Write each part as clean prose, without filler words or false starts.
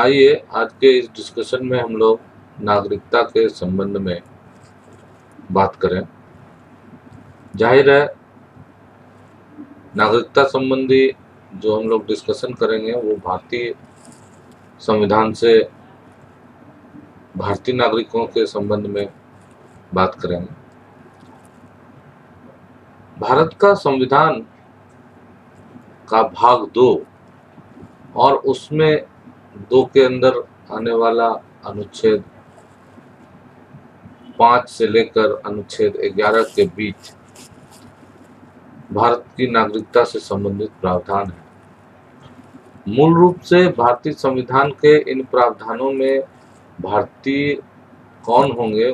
आइए आज के इस डिस्कशन में हम लोग नागरिकता के संबंध में बात करें। जाहिर है नागरिकता संबंधी जो हम लोग डिस्कशन करेंगे वो भारतीय संविधान से भारतीय नागरिकों के संबंध में बात करेंगे। भारत का संविधान का भाग 2 और उसमें 2 के अंदर आने वाला अनुच्छेद 5 से लेकर अनुच्छेद 11 के बीच भारत की नागरिकता से संबंधित प्रावधान है। मूल रूप से भारतीय संविधान के इन प्रावधानों में भारतीय कौन होंगे,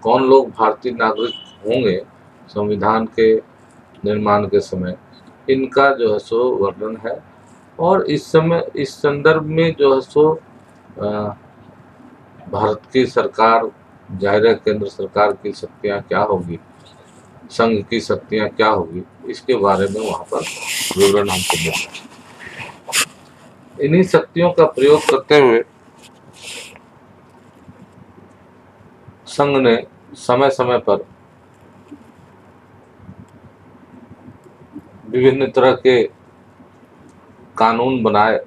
कौन लोग भारतीय नागरिक होंगे संविधान के निर्माण के समय, इनका जो है सो वर्णन है। और इस समय इस संदर्भ में जो है सो भारत की सरकार, जाहिर है केंद्र सरकार की शक्तियाँ क्या होगी, संघ की शक्तियाँ क्या होगी, इसके बारे में वहाँ पर विवरण हमको मिलता है। इन्हीं शक्तियों का प्रयोग करते हुए संघ ने समय समय पर विभिन्न तरह के कानून बनाए।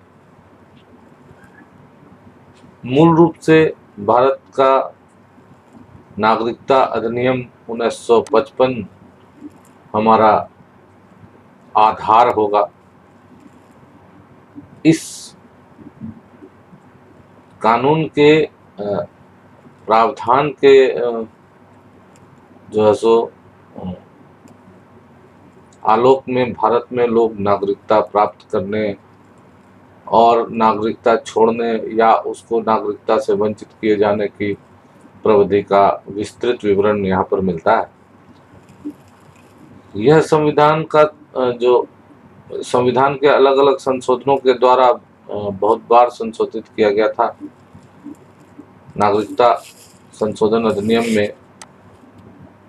मूल रूप से भारत का नागरिकता अधिनियम 1955 हमारा आधार होगा। इस कानून के प्रावधान के जो है सो आलोक में भारत में लोग नागरिकता प्राप्त करने और नागरिकता छोड़ने या उसको नागरिकता से वंचित किए जाने की प्रविधि का विस्तृत विवरण यहाँ पर मिलता है। यह संविधान का जो संविधान के अलग अलग संशोधनों के द्वारा बहुत बार संशोधित किया गया था। नागरिकता संशोधन अधिनियम में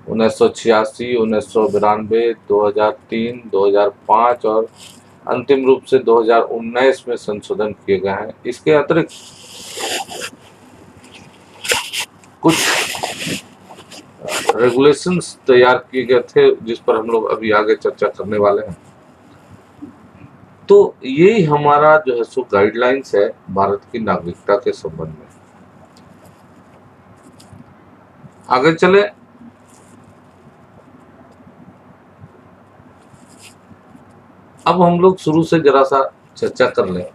1986, 1992, 2003, 2005 और अंतिम रूप से 2019 में संशोधन किए गए हैं। इसके अतिरिक्त कुछ रेगुलेशंस तैयार किए गए थे जिस पर हम लोग अभी आगे चर्चा करने वाले हैं। तो यही हमारा जो है सो गाइडलाइंस है भारत की नागरिकता के संबंध में। आगे चले। अब हम लोग शुरू से जरा सा चर्चा कर लें।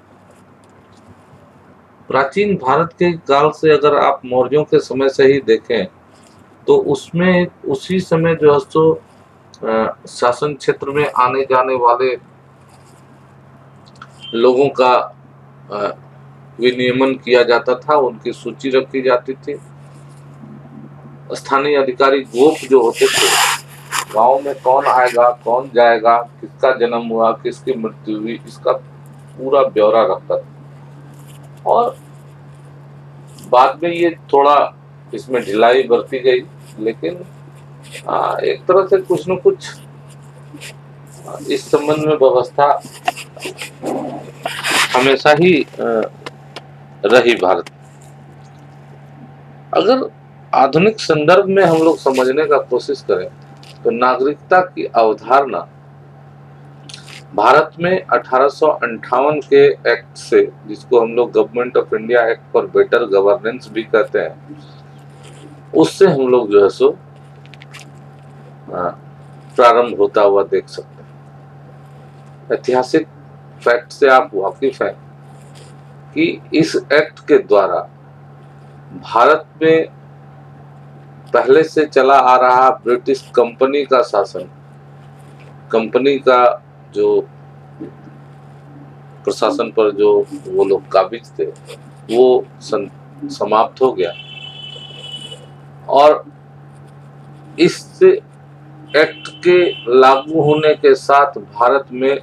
प्राचीन भारत के काल से अगर आप मौर्यों के समय से ही देखें तो उसमें उसी समय जो है सो शासन क्षेत्र में आने जाने वाले लोगों का विनियमन किया जाता था, उनकी सूची रखी जाती थी। स्थानीय अधिकारी गोप जो होते थे, गांव में कौन आएगा, कौन जाएगा, किसका जन्म हुआ, किसकी मृत्यु हुई, इसका पूरा ब्यौरा रखता था। और बाद में ये थोड़ा इसमें ढिलाई बरती गई, लेकिन एक तरह से कुछ न कुछ इस संबंध में व्यवस्था हमेशा ही रही भारत। अगर आधुनिक संदर्भ में हम लोग समझने का कोशिश करें तो नागरिकता की अवधारणा भारत में 1858 के एक्ट से, जिसको हम लोग government of India act for better governance भी कहते हैं, उससे हम लोग जो है सो प्रारंभ होता हुआ देख सकते हैं। ऐतिहासिक फैक्ट से आप वाकिफ हैं कि इस एक्ट के द्वारा भारत में पहले से चला आ रहा ब्रिटिश कंपनी का शासन, कंपनी का जो प्रशासन पर जो वो लोग काबिज थे, वो समाप्त हो गया। और इस एक्ट के लागू होने के साथ भारत में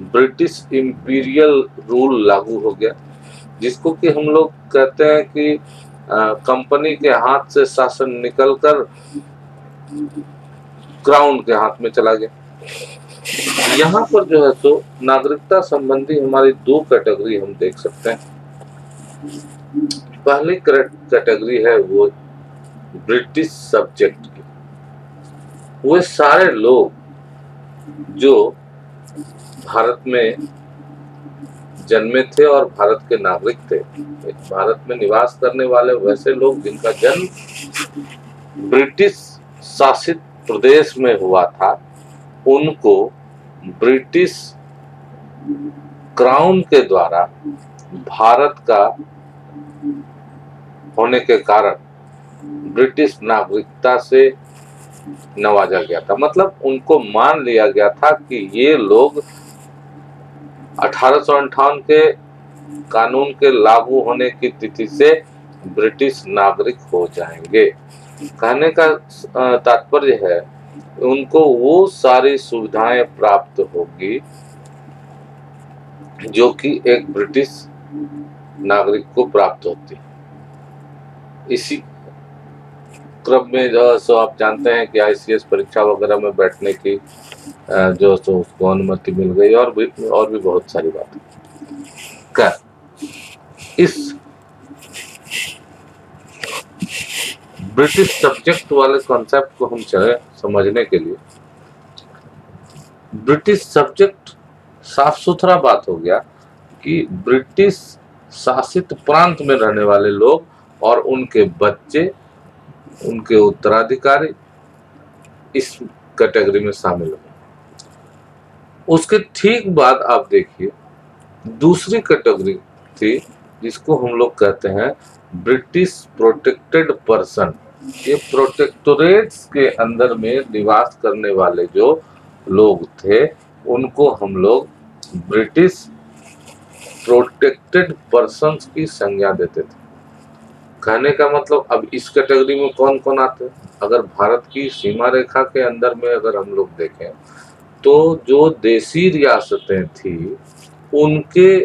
ब्रिटिश इंपीरियल रूल लागू हो गया, जिसको कि हम लोग कहते हैं कि कंपनी के हाथ से शासन निकलकर क्राउन के हाथ में चला गया। यहाँ पर जो है सो नागरिकता संबंधी हमारी 2 कैटेगरी हम देख सकते हैं। पहली कैटेगरी है वो ब्रिटिश सब्जेक्ट की। वे सारे लोग जो भारत में जन्मे थे और भारत के नागरिक थे, भारत में निवास करने वाले वैसे लोग जिनका जन्म ब्रिटिश शासित प्रदेश में हुआ था, उनको ब्रिटिश क्राउन के द्वारा भारत का होने के कारण ब्रिटिश नागरिकता से नवाजा गया था। मतलब उनको मान लिया गया था कि ये लोग 1858 के कानून के लागू होने की तिथि से ब्रिटिश नागरिक हो जाएंगे। कहने का तात्पर्य है उनको वो सारी सुविधाएं प्राप्त होगी जो कि एक ब्रिटिश नागरिक को प्राप्त होती है। इसी क्रम में जो सो आप जानते हैं कि ICS परीक्षा वगैरह में बैठने की जो सो उसको अनुमति मिल गई, और भी बहुत सारी बातें कर इस ब्रिटिश सब्जेक्ट वाले कॉन्सेप्ट को हम चले समझने के लिए, ब्रिटिश सब्जेक्ट साफ सुथरा बात हो गया कि ब्रिटिश शासित प्रांत में रहने वाले लोग और उनके बच्चे, उनके उत्तराधिकारी इस कैटेगरी में शामिल हो। उसके ठीक बाद आप देखिए दूसरी कैटेगरी थी जिसको हम लोग कहते हैं ब्रिटिश प्रोटेक्टेड पर्सन। ये प्रोटेक्टोरेट्स के अंदर में निवास करने वाले जो लोग थे उनको हम लोग ब्रिटिश प्रोटेक्टेड पर्सन्स की संज्ञा देते थे। कहने का मतलब अब इस कैटेगरी में कौन कौन आते हैं? अगर भारत की सीमा रेखा के अंदर में अगर हम लोग देखें तो जो देशी रियासतें थी उनके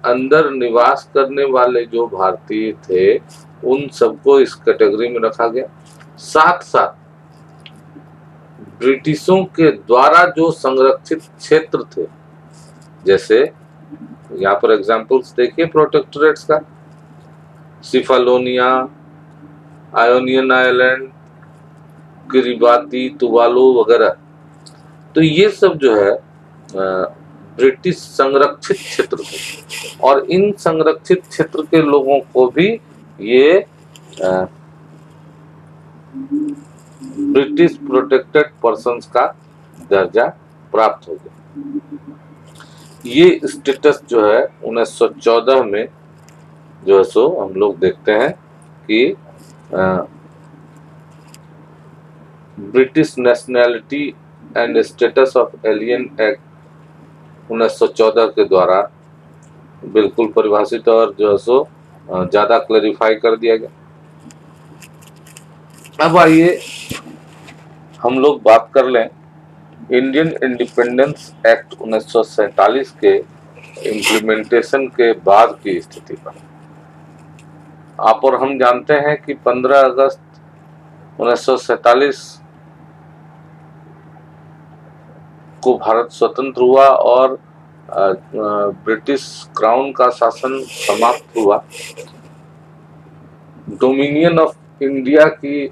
अंदर निवास करने वाले जो भारतीय थे उन सबको इस कैटेगरी में रखा गया। साथ साथ ब्रिटिशों के द्वारा जो संरक्षित क्षेत्र थे, जैसे यहाँ पर एग्जाम्पल्स देखिए प्रोटेक्टोरेट्स का, सिफालोनिया, आयोनियन आइलैंड, किरिबाती, तुवालू वगैरह। तो ये सब जो है ब्रिटिश संरक्षित क्षेत्र थे, और इन संरक्षित क्षेत्र के लोगों को भी ये ब्रिटिश प्रोटेक्टेड पर्सन्स का दर्जा प्राप्त हो गया। ये स्टेटस जो है 1914 में जो है सो हम लोग देखते हैं कि British nationality and status of alien act 1914 के द्वारा बिल्कुल परिभाषित और जो है सो ज़्यादा क्लैरिफाई कर दिया गया। अब आइए हम लोग बात कर लें इंडियन इंडिपेंडेंस एक्ट 1947 के इम्प्लीमेंटेशन के बाद की स्थिति पर। आप और हम जानते हैं कि 15 अगस्त 1947 को भारत स्वतंत्र हुआ और ब्रिटिश क्राउन का शासन समाप्त हुआ। डोमिनियन ऑफ इंडिया की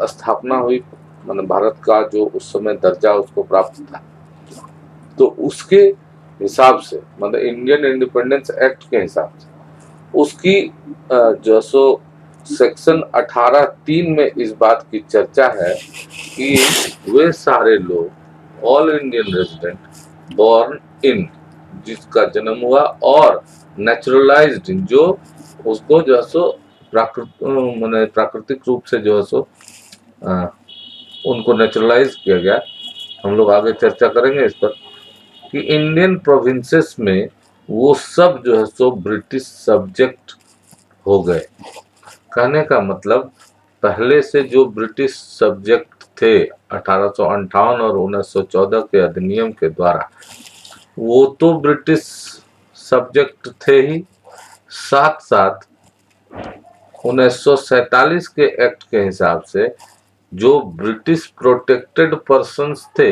स्थापना हुई, मतलब भारत का जो उस समय दर्जा उसको प्राप्त था। तो उसके हिसाब से, मतलब इंडियन इंडिपेंडेंस एक्ट के हिसाब से उसकी जो सो सेक्शन 18(3) में इस बात की चर्चा है कि वे सारे लोग all Indian resident born in, जिसका जन्म हुआ, और नेचुरलाइज्ड इन, जो उसको जो सो प्राकृतिक रूप से जो है सो उनको नेचुरलाइज किया गया। हम लोग आगे चर्चा करेंगे इस पर कि इंडियन प्रोविंसेस में वो सब जो है सो ब्रिटिश सब्जेक्ट हो गए। कहने का मतलब पहले से जो ब्रिटिश सब्जेक्ट थे 1858 और 1914 के अधिनियम के द्वारा, वो तो ब्रिटिश सब्जेक्ट थे ही, साथ साथ 1947 के एक्ट के हिसाब से जो ब्रिटिश प्रोटेक्टेड पर्सन्स थे,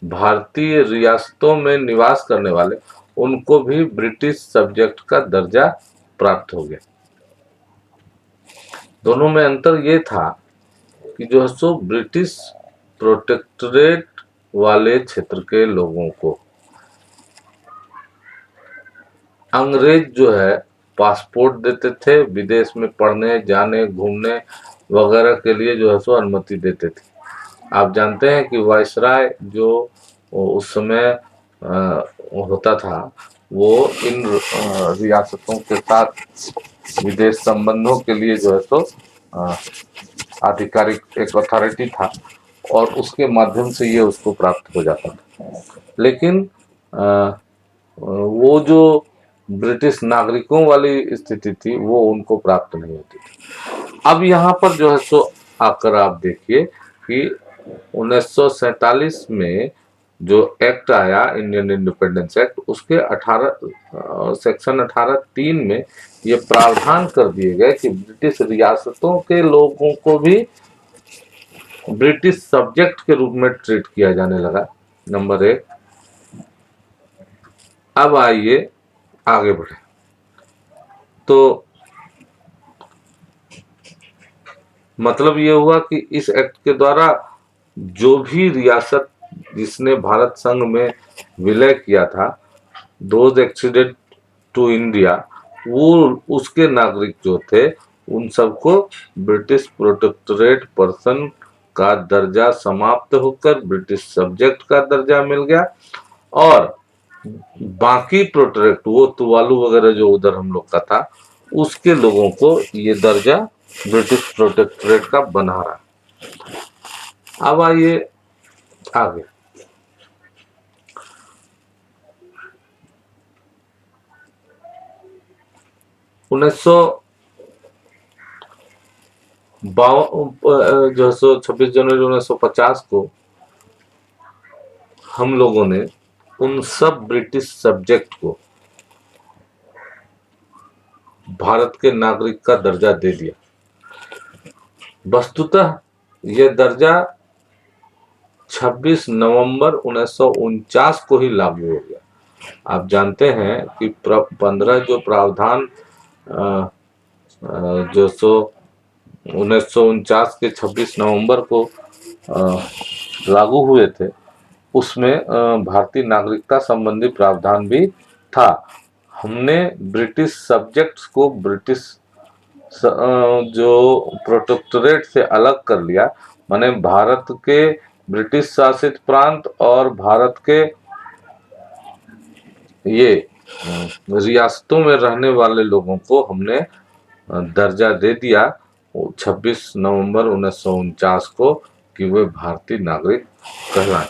भारतीय रियासतों में निवास करने वाले, उनको भी ब्रिटिश सब्जेक्ट का दर्जा प्राप्त हो गया। दोनों में अंतर ये था कि जो है सो ब्रिटिश प्रोटेक्टोरेट वाले क्षेत्र के लोगों को अंग्रेज जो है पासपोर्ट देते थे, विदेश में पढ़ने जाने घूमने वगैरह के लिए जो है सो अनुमति देते थे। आप जानते हैं कि वायसराय जो उस समय होता था, वो इन रियासतों के साथ विदेश संबंधों के लिए जो है सो आधिकारिक एक अथॉरिटी था और उसके माध्यम से ये उसको प्राप्त हो जाता था। लेकिन वो जो ब्रिटिश नागरिकों वाली स्थिति थी वो उनको प्राप्त नहीं होती थी। अब यहाँ पर जो है सो आकर आप देखिए कि 1947 में जो एक्ट आया, इंडियन इंडिपेंडेंस एक्ट, उसके 18 सेक्शन 18(3) में ये प्रावधान कर दिए गए कि ब्रिटिश रियासतों के लोगों को भी ब्रिटिश सब्जेक्ट के रूप में ट्रीट किया जाने लगा, नंबर 1। अब आइए आगे बढ़े। तो मतलब ये हुआ कि इस एक्ट के द्वारा जो भी रियासत जिसने भारत संघ में विलय किया था, दोज एक्सीडेड टू इंडिया, वो उसके नागरिक जो थे उन सबको ब्रिटिश प्रोटेक्टोरेट पर्सन का दर्जा समाप्त होकर ब्रिटिश सब्जेक्ट का दर्जा मिल गया। और बाकी प्रोटेक्टोरेट, वो तुवालू वगैरह जो उधर हम लोग का था, उसके लोगों को ये दर्जा ब्रिटिश प्रोटेक्टोरेट का बना रहा। अब आइए आगे। उन्नीस सौ जो है 26 जनवरी 1950 को हम लोगों ने उन सब ब्रिटिश सब्जेक्ट को भारत के नागरिक का दर्जा दे दिया। वस्तुतः यह दर्जा 26 नवंबर 1949 को ही लागू हो गया। आप जानते हैं कि 15 जो प्रावधान जो सो 1949 के 26 नवंबर को लागू हुए थे, उसमें भारतीय नागरिकता संबंधी प्रावधान भी था। हमने ब्रिटिश सब्जेक्ट्स को ब्रिटिश जो प्रोटेक्टोरेट से अलग कर लिया, माने भारत के ब्रिटिश शासित प्रांत और भारत के ये रियासतों में रहने वाले लोगों को हमने दर्जा दे दिया 26 नवंबर 1949 को कि वे भारतीय नागरिक कहलाएं।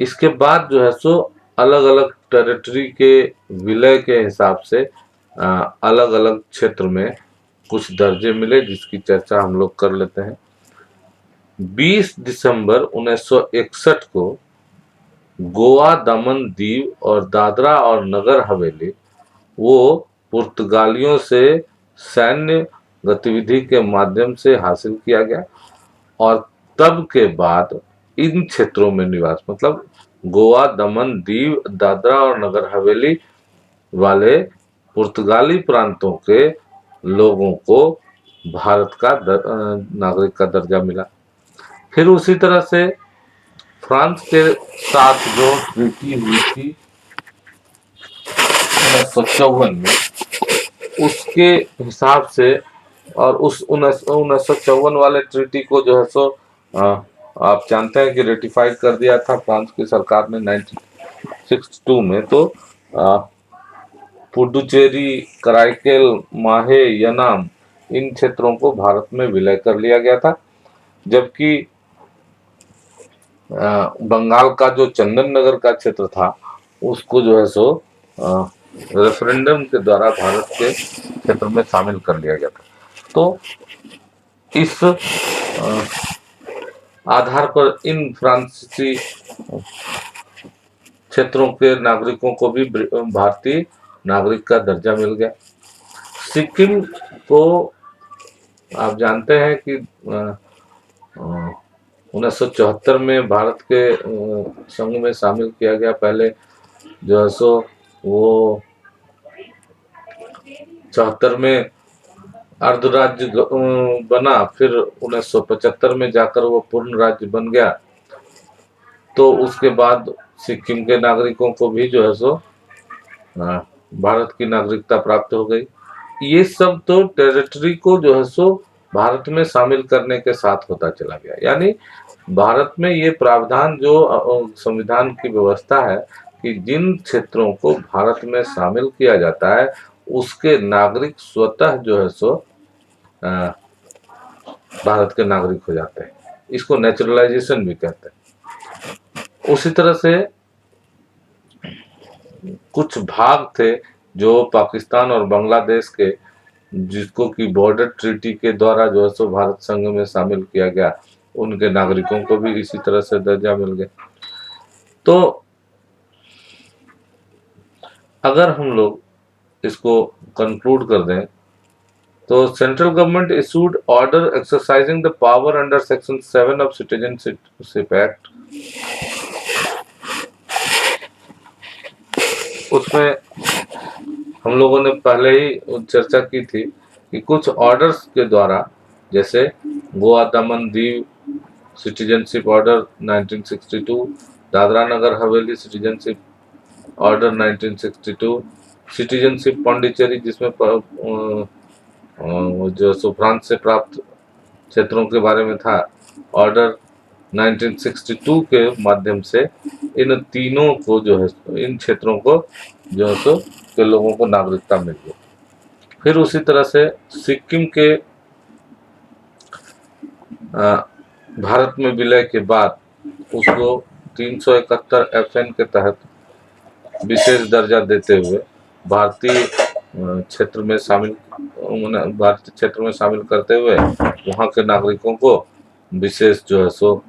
इसके बाद जो है सो अलग अलग टेरिटरी के विलय के हिसाब से अलग अलग क्षेत्र में कुछ दर्जे मिले, जिसकी चर्चा हम लोग कर लेते हैं। 20 दिसंबर 1961 को गोवा, दमन, दीव और दादरा और नगर हवेली वो पुर्तगालियों से सैन्य गतिविधि के माध्यम से हासिल किया गया और तब के बाद इन क्षेत्रों में निवास, मतलब गोवा, दमन, दीव, दादरा और नगर हवेली वाले पुर्तगाली प्रांतों के लोगों को भारत का नागरिक का दर्जा मिला। फिर उसी तरह से फ्रांस के साथ जो ट्रीटी हुई थी 1954 में, उसके हिसाब से और उस 1954 वाले ट्रीटी को जो है सो आप जानते हैं कि रेटिफाइड कर दिया था फ्रांस की सरकार ने 1962 में। तो पुडुचेरी, कराईकेल, माहे, यनाम, इन क्षेत्रों को भारत में विलय कर लिया गया था। जबकि बंगाल का जो चंदन नगर का क्षेत्र था, उसको जो है सो रेफरेंडम के द्वारा भारत के क्षेत्र में शामिल कर लिया गया था। तो इस आधार पर इन फ्रांसीसी क्षेत्रों के नागरिकों को भी भारतीय नागरिक का दर्जा मिल गया। सिक्किम को आप जानते हैं कि 1974 में भारत के संघ में शामिल किया गया। पहले जो है सो वो 74 में अर्धराज्य बना, फिर 1975 में जाकर वो पूर्ण राज्य बन गया। तो उसके बाद सिक्किम के नागरिकों को भी जो है सो भारत की नागरिकता प्राप्त हो गई। ये सब तो टेरिटरी को जो है सो भारत में शामिल करने के साथ होता चला गया। यानी भारत में ये प्रावधान जो संविधान की व्यवस्था है कि जिन क्षेत्रों को भारत में शामिल किया जाता है उसके नागरिक स्वतः जो है सो अ, भारत के नागरिक हो जाते हैं। इसको नेचुरलाइजेशन भी कहते हैं। उसी तरह से कुछ भाग थे जो पाकिस्तान और बांग्लादेश के, जिसको कि बॉर्डर ट्रीटी के द्वारा जो है सो भारत संघ में शामिल किया गया, उनके नागरिकों को भी इसी तरह से दर्जा मिल गया। तो अगर हम लोग इसको कंक्लूड कर दें तो central government issued order exercising the power under section 7 of citizenship act. उसमें हम लोगों ने पहले ही चर्चा की थी कि कुछ ऑर्डर्स के द्वारा, जैसे Goa Daman Diu citizenship order 1962, Dadra Nagar Haveli citizenship order 1962, citizenship Pondicherry जिसमें जो सो फ्रांस से प्राप्त क्षेत्रों के बारे में था, ऑर्डर 1962 के माध्यम से इन तीनों को जो है, इन क्षेत्रों को जो है सो के लोगों को नागरिकता मिल गई। फिर उसी तरह से सिक्किम के भारत में विलय के बाद उसको 371 FN के तहत विशेष दर्जा देते हुए भारतीय क्षेत्र में शामिल करते हुए वहाँ के नागरिकों को विशेष जो है सो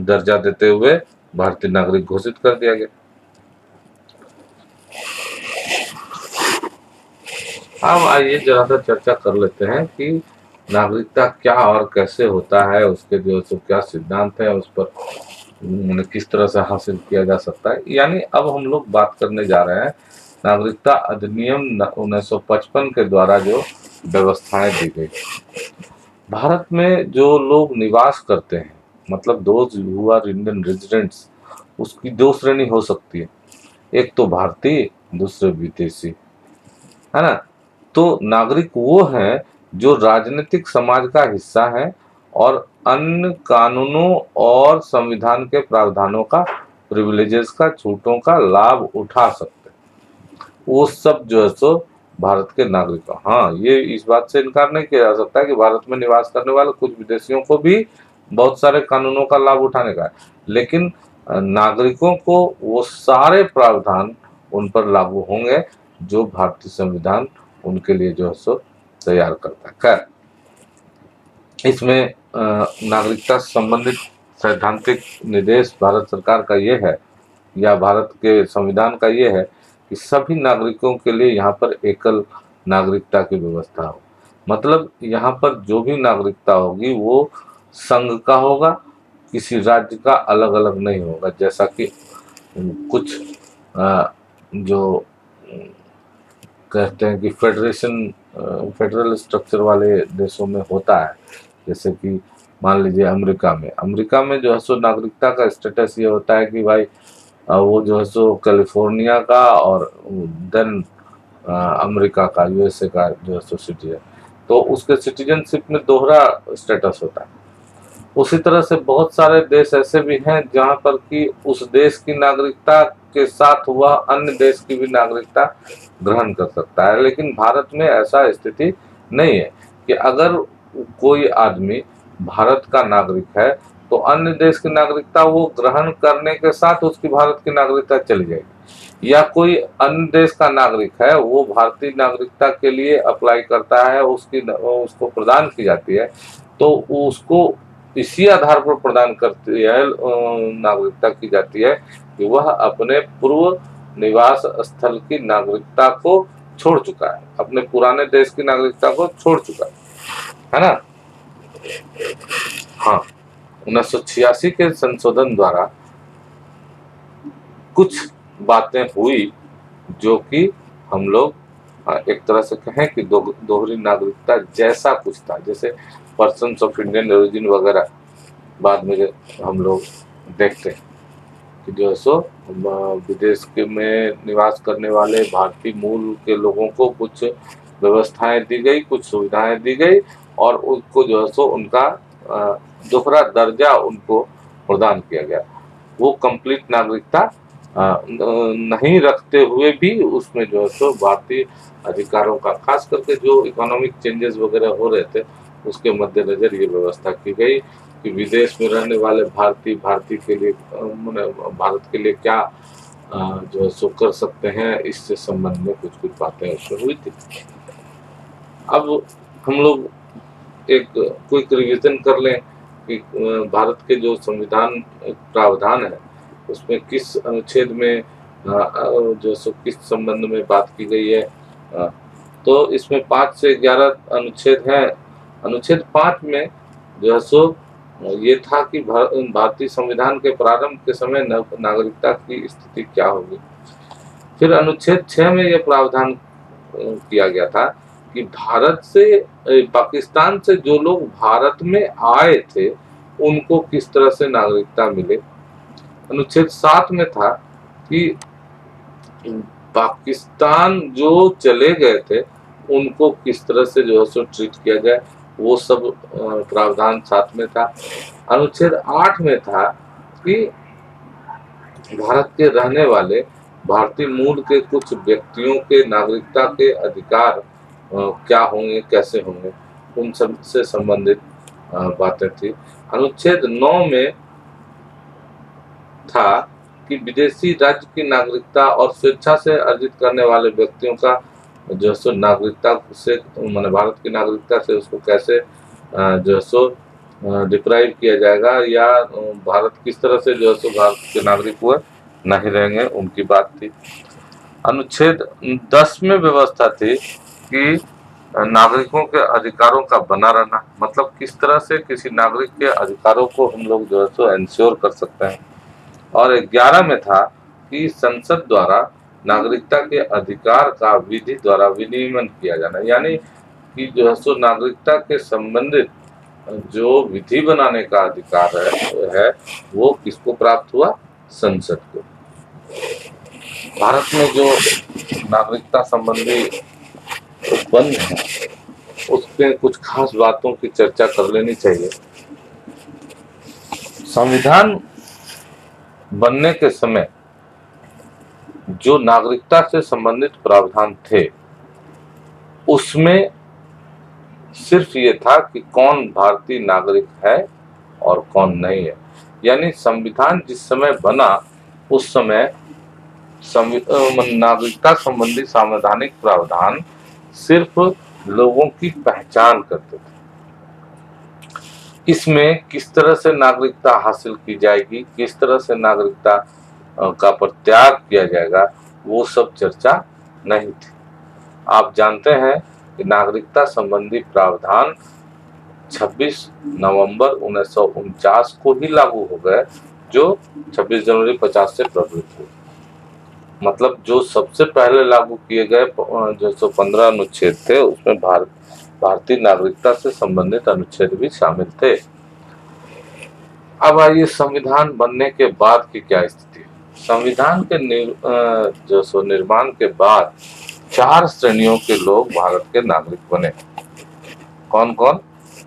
दर्जा देते हुए भारतीय नागरिक घोषित कर दिया गया। अब आइए जरा सा चर्चा कर लेते हैं कि नागरिकता क्या और कैसे होता है, उसके जो है क्या सिद्धांत है, उस पर किस तरह से हासिल किया जा सकता है। यानी अब हम लोग बात करने जा रहे हैं नागरिकता अधिनियम 1955 के द्वारा जो व्यवस्थाएं दी गई। भारत में जो लोग निवास करते हैं, मतलब those who are Indian residents, उसकी दो श्रेणी हो सकती है, एक तो भारतीय, दूसरे विदेशी, है ना। तो नागरिक वो हैं जो राजनीतिक समाज का हिस्सा है और अन्य कानूनों और संविधान के प्रावधानों का, प्रिविलेजेस का, छूटों का लाभ उठा सकते हैं। वो सब जो है सो भारत के नागरिक। हाँ, ये इस बात से इनकार नहीं किया जा सकता है कि भारत में निवास करने वाले कुछ विदेशियों को भी बहुत सारे कानूनों का लाभ उठाने का है, लेकिन नागरिकों को वो सारे प्रावधान उन पर लागू होंगे जो भारतीय संविधान उनके लिए जो है सो तैयार करता है। खैर, इसमें नागरिकता संबंधित सैद्धांतिक निर्देश भारत सरकार का ये है, या भारत के संविधान का ये है कि सभी नागरिकों के लिए यहाँ पर एकल नागरिकता की व्यवस्था हो। मतलब यहाँ पर जो भी नागरिकता होगी वो संघ का होगा, किसी राज्य का अलग अलग नहीं होगा, जैसा कि कुछ जो कहते हैं कि फेडरल स्ट्रक्चर वाले देशों में होता है। जैसे कि मान लीजिए अमेरिका में जो है सो नागरिकता का स्टेटस ये होता है कि भाई वो जो है सो कैलिफोर्निया का और देन अमेरिका का, USA का जो है सो सिटीजन, तो उसके सिटीजनशिप में दोहरा स्टेटस होता है। उसी तरह से बहुत सारे देश ऐसे भी हैं जहाँ पर कि उस देश की नागरिकता के साथ वह अन्य देश की भी नागरिकता ग्रहण कर सकता है। लेकिन भारत में ऐसा स्थिति नहीं है कि अगर कोई आदमी भारत का नागरिक है तो अन्य देश की नागरिकता वो ग्रहण करने के साथ उसकी भारत की नागरिकता चली जाएगी, या कोई अन्य देश का नागरिक है वो भारतीय नागरिकता के लिए अप्लाई करता है, उसको प्रदान की जाती है, तो उसको इसी आधार पर प्रदान करती है, नागरिकता की जाती है कि वह अपने पूर्व निवास स्थल की नागरिकता को छोड़ चुका है, अपने पुराने देश की नागरिकता को छोड़ चुका है ना। हाँ, 1986 के संशोधन द्वारा कुछ बातें हुई जो कि हम लोग एक तरह से कहें कि दोहरी नागरिकता जैसा कुछ था, जैसे पर्सन्स ऑफ इंडियन ओरिजिन वगैरह बाद में जो हम लोग देखते हैं कि जो है सो विदेश के में निवास करने वाले भारतीय मूल के लोगों को कुछ व्यवस्थाएं दी गई, कुछ सुविधाएं दी गई, और उनको जो है सो उनका दोहरा दर्जा उनको प्रदान किया गया। वो कंप्लीट नागरिकता नहीं रखते हुए भी उसमें जो है सो भारतीय अधिकारों का, खास करके जो इकोनॉमिक चेंजेस वगैरह हो रहे थे उसके मद्देनजर ये व्यवस्था की गई कि विदेश में रहने वाले भारतीय के लिए भारत के लिए क्या जो है सो कर सकते हैं, इससे संबंध में कुछ कुछ बातें उसमें हुई थी। अब हम लोग एक क्विक रिवीजन कर लें कि भारत के जो संविधान प्रावधान है उसमें किस अनुच्छेद में जो सो किस संबंध में बात की गई है। तो इसमें 5 से 11 अनुच्छेद हैं। अनुच्छेद 5 में जो है सो ये था कि भारतीय संविधान के प्रारंभ के समय नागरिकता की स्थिति क्या होगी। फिर अनुच्छेद 6 में यह प्रावधान किया गया था कि भारत से पाकिस्तान से जो लोग भारत में आए थे उनको किस तरह से नागरिकता मिले। अनुच्छेद 7 में था कि पाकिस्तान जो चले गए थे उनको किस तरह से जो है सो ट्रीट किया जाए, वो सब प्रावधान 7 में था। अनुच्छेद 8 में था कि भारत के रहने वाले भारतीय मूल के कुछ व्यक्तियों के नागरिकता के अधिकार क्या होंगे, कैसे होंगे, उन सब से संबंधित बातें थी। अनुच्छेद 9 में था कि विदेशी राज्य की नागरिकता और स्वेच्छा से अर्जित करने वाले व्यक्तियों का जो है सो नागरिकता से माने भारत की नागरिकता से उसको कैसे जो है सो डिप्राइव किया जाएगा, या भारत किस तरह से जो है सो भारत के नागरिक हुए नहीं रहेंगे, उनकी बात थी। अनुच्छेद 10 में व्यवस्था थी कि नागरिकों के अधिकारों का बना रहना, मतलब किस तरह से किसी नागरिक के अधिकारों को हम लोग जो है सो एंश्योर कर सकते हैं। और 11 में था कि संसद द्वारा नागरिकता के अधिकार का विधि द्वारा विनियमन किया जाना, यानी कि जो है सो नागरिकता के संबंधित जो विधि बनाने का अधिकार है वो किसको प्राप्त हुआ, संसद को। भारत में जो नागरिकता संबंधी उपबंध है उसमें कुछ खास बातों की चर्चा कर लेनी चाहिए। संविधान बनने के समय जो नागरिकता से संबंधित प्रावधान थे उसमें सिर्फ ये था कि कौन भारतीय नागरिक है और कौन नहीं है। यानी संविधान जिस समय बना उस समय नागरिकता संबंधी संवैधानिक प्रावधान सिर्फ लोगों की पहचान करते थे। इसमें किस तरह से नागरिकता हासिल की जाएगी, किस तरह से नागरिकता का परित्याग किया जाएगा, वो सब चर्चा नहीं थी। आप जानते हैं कि नागरिकता संबंधी प्रावधान 26 नवंबर 1949 को ही लागू हो गए, जो 26 जनवरी 50 से प्रभावित हुए। मतलब जो सबसे पहले लागू किए गए जो 15 अनुच्छेद थे उसमें भारतीय नागरिकता से संबंधित अनुच्छेद भी शामिल थे। अब आइए संविधान बनने के बाद की क्या स्थिति। संविधान के निर्माण के बाद 4 श्रेणियों के लोग भारत के नागरिक बने। कौन कौन?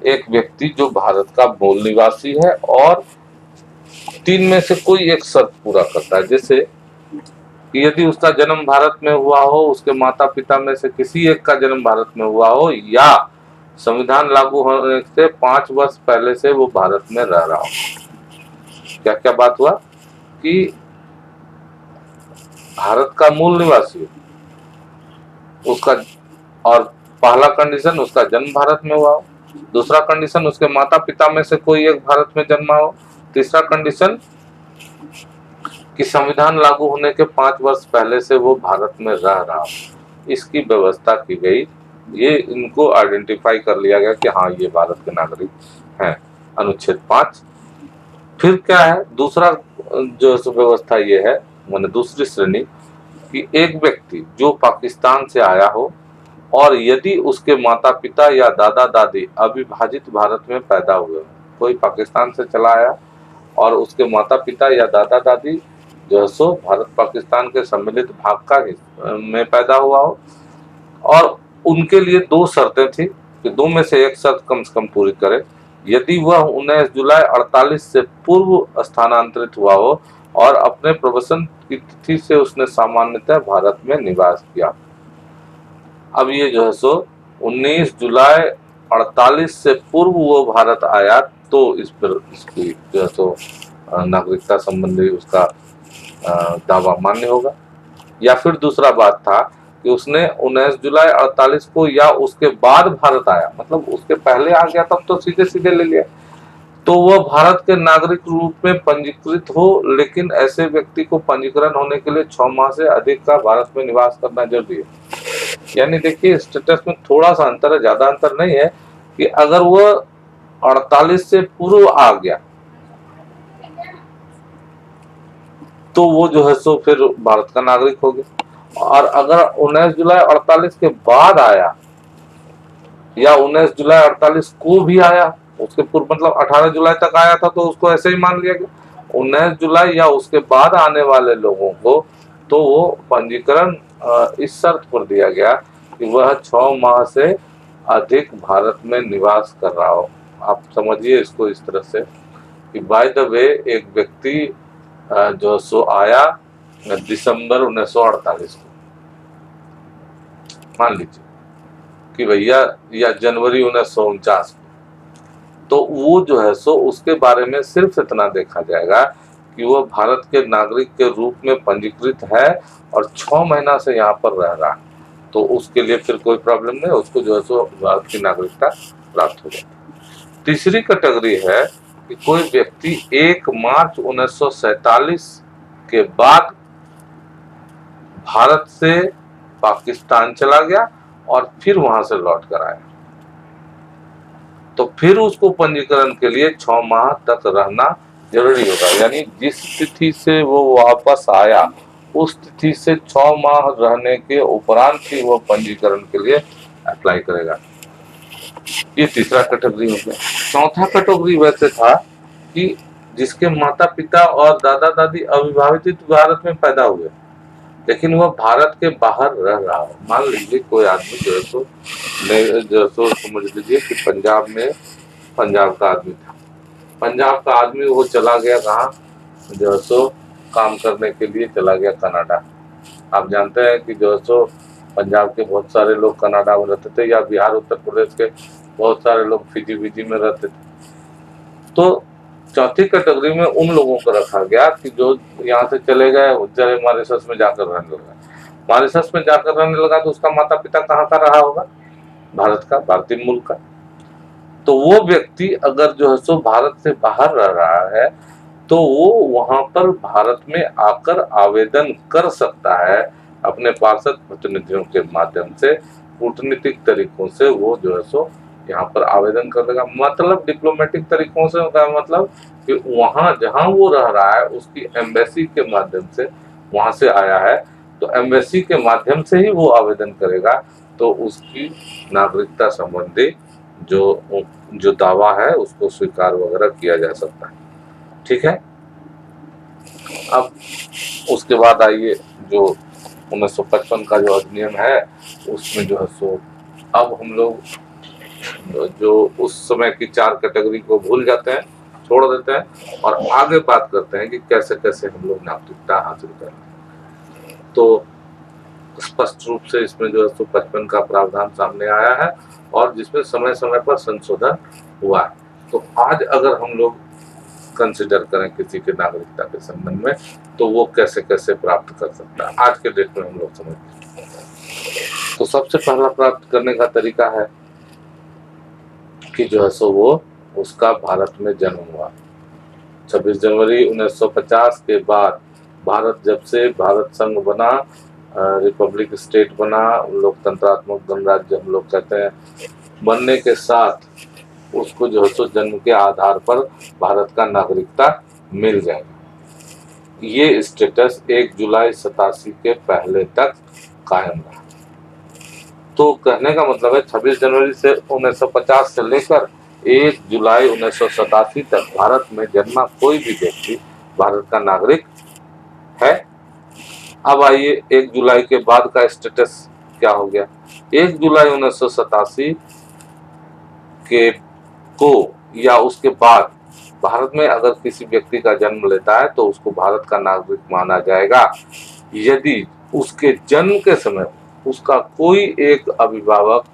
एक व्यक्ति जो भारत का मूल निवासी है और 3 में से कोई एक शर्त पूरा करता है, जैसे कि यदि उसका जन्म भारत में हुआ हो, उसके माता पिता में से किसी एक का जन्म भारत में हुआ हो, या संविधान लागू होने से 5 वर्ष पहले से वो भारत में रह रहा हो। क्या क्या बात हुआ कि भारत का मूल निवासी उसका, और पहला कंडीशन उसका जन्म भारत में हुआ हो, दूसरा कंडीशन उसके माता पिता में से कोई एक भारत में जन्मा हो, तीसरा कंडीशन कि संविधान लागू होने के 5 वर्ष पहले से वो भारत में रह रहा हो। इसकी व्यवस्था की गई, ये इनको आइडेंटिफाई कर लिया गया कि हाँ ये भारत के नागरिक हैं, अनुच्छेद 5। फिर क्या है, दूसरा जो व्यवस्था ये है, माने दूसरी श्रेणी कि एक व्यक्ति जो पाकिस्तान से आया हो और यदि उसके माता पिता या दादा दादी अविभाजित भारत में पैदा हुए, कोई पाकिस्तान से चला आया और उसके माता पिता या दादा दादी जो है सो भारत पाकिस्तान के सम्मिलित भाग का में पैदा हुआ हो, और उनके लिए दो शर्तें थी कि दो में से एक शर्त कम से कम पूरी करे। यदि वह 19 जुलाई 48 से पूर्व स्थानांतरित हुआ हो और अपने प्रवसन की तिथि से उसने सामान्यतः भारत में निवास किया। अब ये जो है सो 19 जुलाई 48 से पूर्व वो भारत आया तो इस पर इसकी जो है सो नागरिकता संबंधी उसका दावा मान्य होगा। या फिर दूसरा बात था कि उसने 19 जुलाई 48 को या उसके बाद भारत आया, मतलब उसके पहले आ गया तब तो सीधे सीधे ले लिया, तो वह भारत के नागरिक रूप में पंजीकृत हो। लेकिन ऐसे व्यक्ति को पंजीकरण होने के लिए 6 माह से अधिक का भारत में निवास करना जरूरी है। यानी देखिए स्टेटस में थोड़ा सा अंतर है, ज्यादा अंतर नहीं है, कि अगर वह 48 से पूर्व आ गया तो वो जो है सो फिर भारत का नागरिक हो गया, और अगर 19 जुलाई 48 के बाद आया या 19 जुलाई 48 को भी आया, उसके पूर्व मतलब 18 जुलाई तक आया था तो उसको ऐसे ही मान लिया गया। 19 जुलाई या उसके बाद आने वाले लोगों को तो वो पंजीकरण इस शर्त पर दिया गया कि वह 6 माह से अधिक भारत में निवास कर रहा हो। आप समझिए इसको इस तरह से कि बाय द वे एक व्यक्ति जो सो आया दिसंबर 1948 को, मान लीजिए कि भैया, या जनवरी 1949, तो वो जो है सो उसके बारे में सिर्फ इतना देखा जाएगा कि वह भारत के नागरिक के रूप में पंजीकृत है और 6 महीना से यहाँ पर रह रहा है, तो उसके लिए फिर कोई प्रॉब्लम नहीं, उसको जो है सो भारत की नागरिकता प्राप्त हो जाती है। तीसरी कैटेगरी है कि कोई व्यक्ति 1 मार्च 1947 के बाद भारत से पाकिस्तान चला गया और फिर वहां से लौट कर आया, तो फिर उसको पंजीकरण के लिए 6 माह तक रहना जरूरी होगा। यानी जिस तिथि से वो वापस आया उस तिथि से 6 माह रहने के उपरांत ही वो पंजीकरण के लिए अप्लाई करेगा। ये तीसरा कैटेगरी हो गया। चौथा कैटेगरी वैसे था कि जिसके माता पिता और दादा दादी अविभाजित भारत में पैदा हुए लेकिन वह भारत के बाहर रह रहा हो। मान लीजिए कोई आदमी जो है सो समझ लीजिए कि पंजाब का आदमी था, पंजाब का आदमी वो चला गया कहाँ, जो है सो काम करने के लिए चला गया कनाडा। आप जानते हैं कि जो है सो पंजाब के बहुत सारे लोग कनाडा में रहते थे, या बिहार उत्तर प्रदेश के बहुत सारे लोग फिजी में रहते थे। तो चौथी कैटेगरी में उन लोगों को रखा गया कि जो यहाँ से चले गए, जरे मॉरिशस में जाकर रहने लगा। मॉरिशस में जाकर रहने लगा तो उसका माता पिता कहाँ का रहा होगा, भारत का, भारतीय मूल का। तो वो व्यक्ति अगर जो है सो भारत से बाहर रह रहा है तो वो वहां पर भारत में आकर आवेदन कर सकता है अपने पार्षद प्रतिनिधियों के माध्यम से, कूटनीतिक तरीकों से वो जो है सो यहाँ पर आवेदन कर देगा। मतलब डिप्लोमेटिक तरीकों से होता है, मतलब कि वहां जहां वो रह रहा है उसकी एम्बेसी के माध्यम से, वहां से आया है तो एम्बेसी के माध्यम से ही वो आवेदन करेगा, तो उसकी नागरिकता संबंधी जो दावा है उसको स्वीकार वगैरह किया जा सकता है। ठीक है। अब उसके बाद आइए जो 1955 का जो अधिनियम है उसमें जो है सो अब हम लोग जो उस समय की 4 कैटेगरी को भूल जाते हैं, छोड़ देते हैं और आगे बात करते हैं कि कैसे कैसे हम लोग नागरिकता हासिल करें। तो स्पष्ट रूप से इसमें जो है सो 55 का प्रावधान सामने आया है और जिसमें समय समय पर संशोधन हुआ है। तो आज अगर हम लोग कंसिडर करें किसी के नागरिकता के संबंध में तो वो कैसे कैसे प्राप्त कर सकता है, आज के डेट में हम लोग समझते हैं। तो सबसे पहला प्राप्त करने का तरीका है कि जो है सो वो उसका भारत में जन्म हुआ। 26 जनवरी 1950 के बाद भारत जब से भारत संघ बना, रिपब्लिक स्टेट बना, लोकतंत्रात्मक गणराज्य हम लोग कहते हैं, बनने के साथ उसको जो है सो जन्म के आधार पर भारत का नागरिकता मिल जाएगा। ये स्टेटस 1 जुलाई 87 के पहले तक कायम रहा। तो कहने का मतलब है 26 जनवरी से 1950 से लेकर 1 जुलाई 1987 तक भारत में जन्मा कोई भी व्यक्ति भारत का नागरिक है। अब आइए 1 जुलाई के बाद का स्टेटस क्या हो गया। 1 जुलाई 1987 के को या उसके बाद भारत में अगर किसी व्यक्ति का जन्म लेता है तो उसको भारत का नागरिक माना जाएगा यदि उसके जन्म के समय उसका कोई एक अभिभावक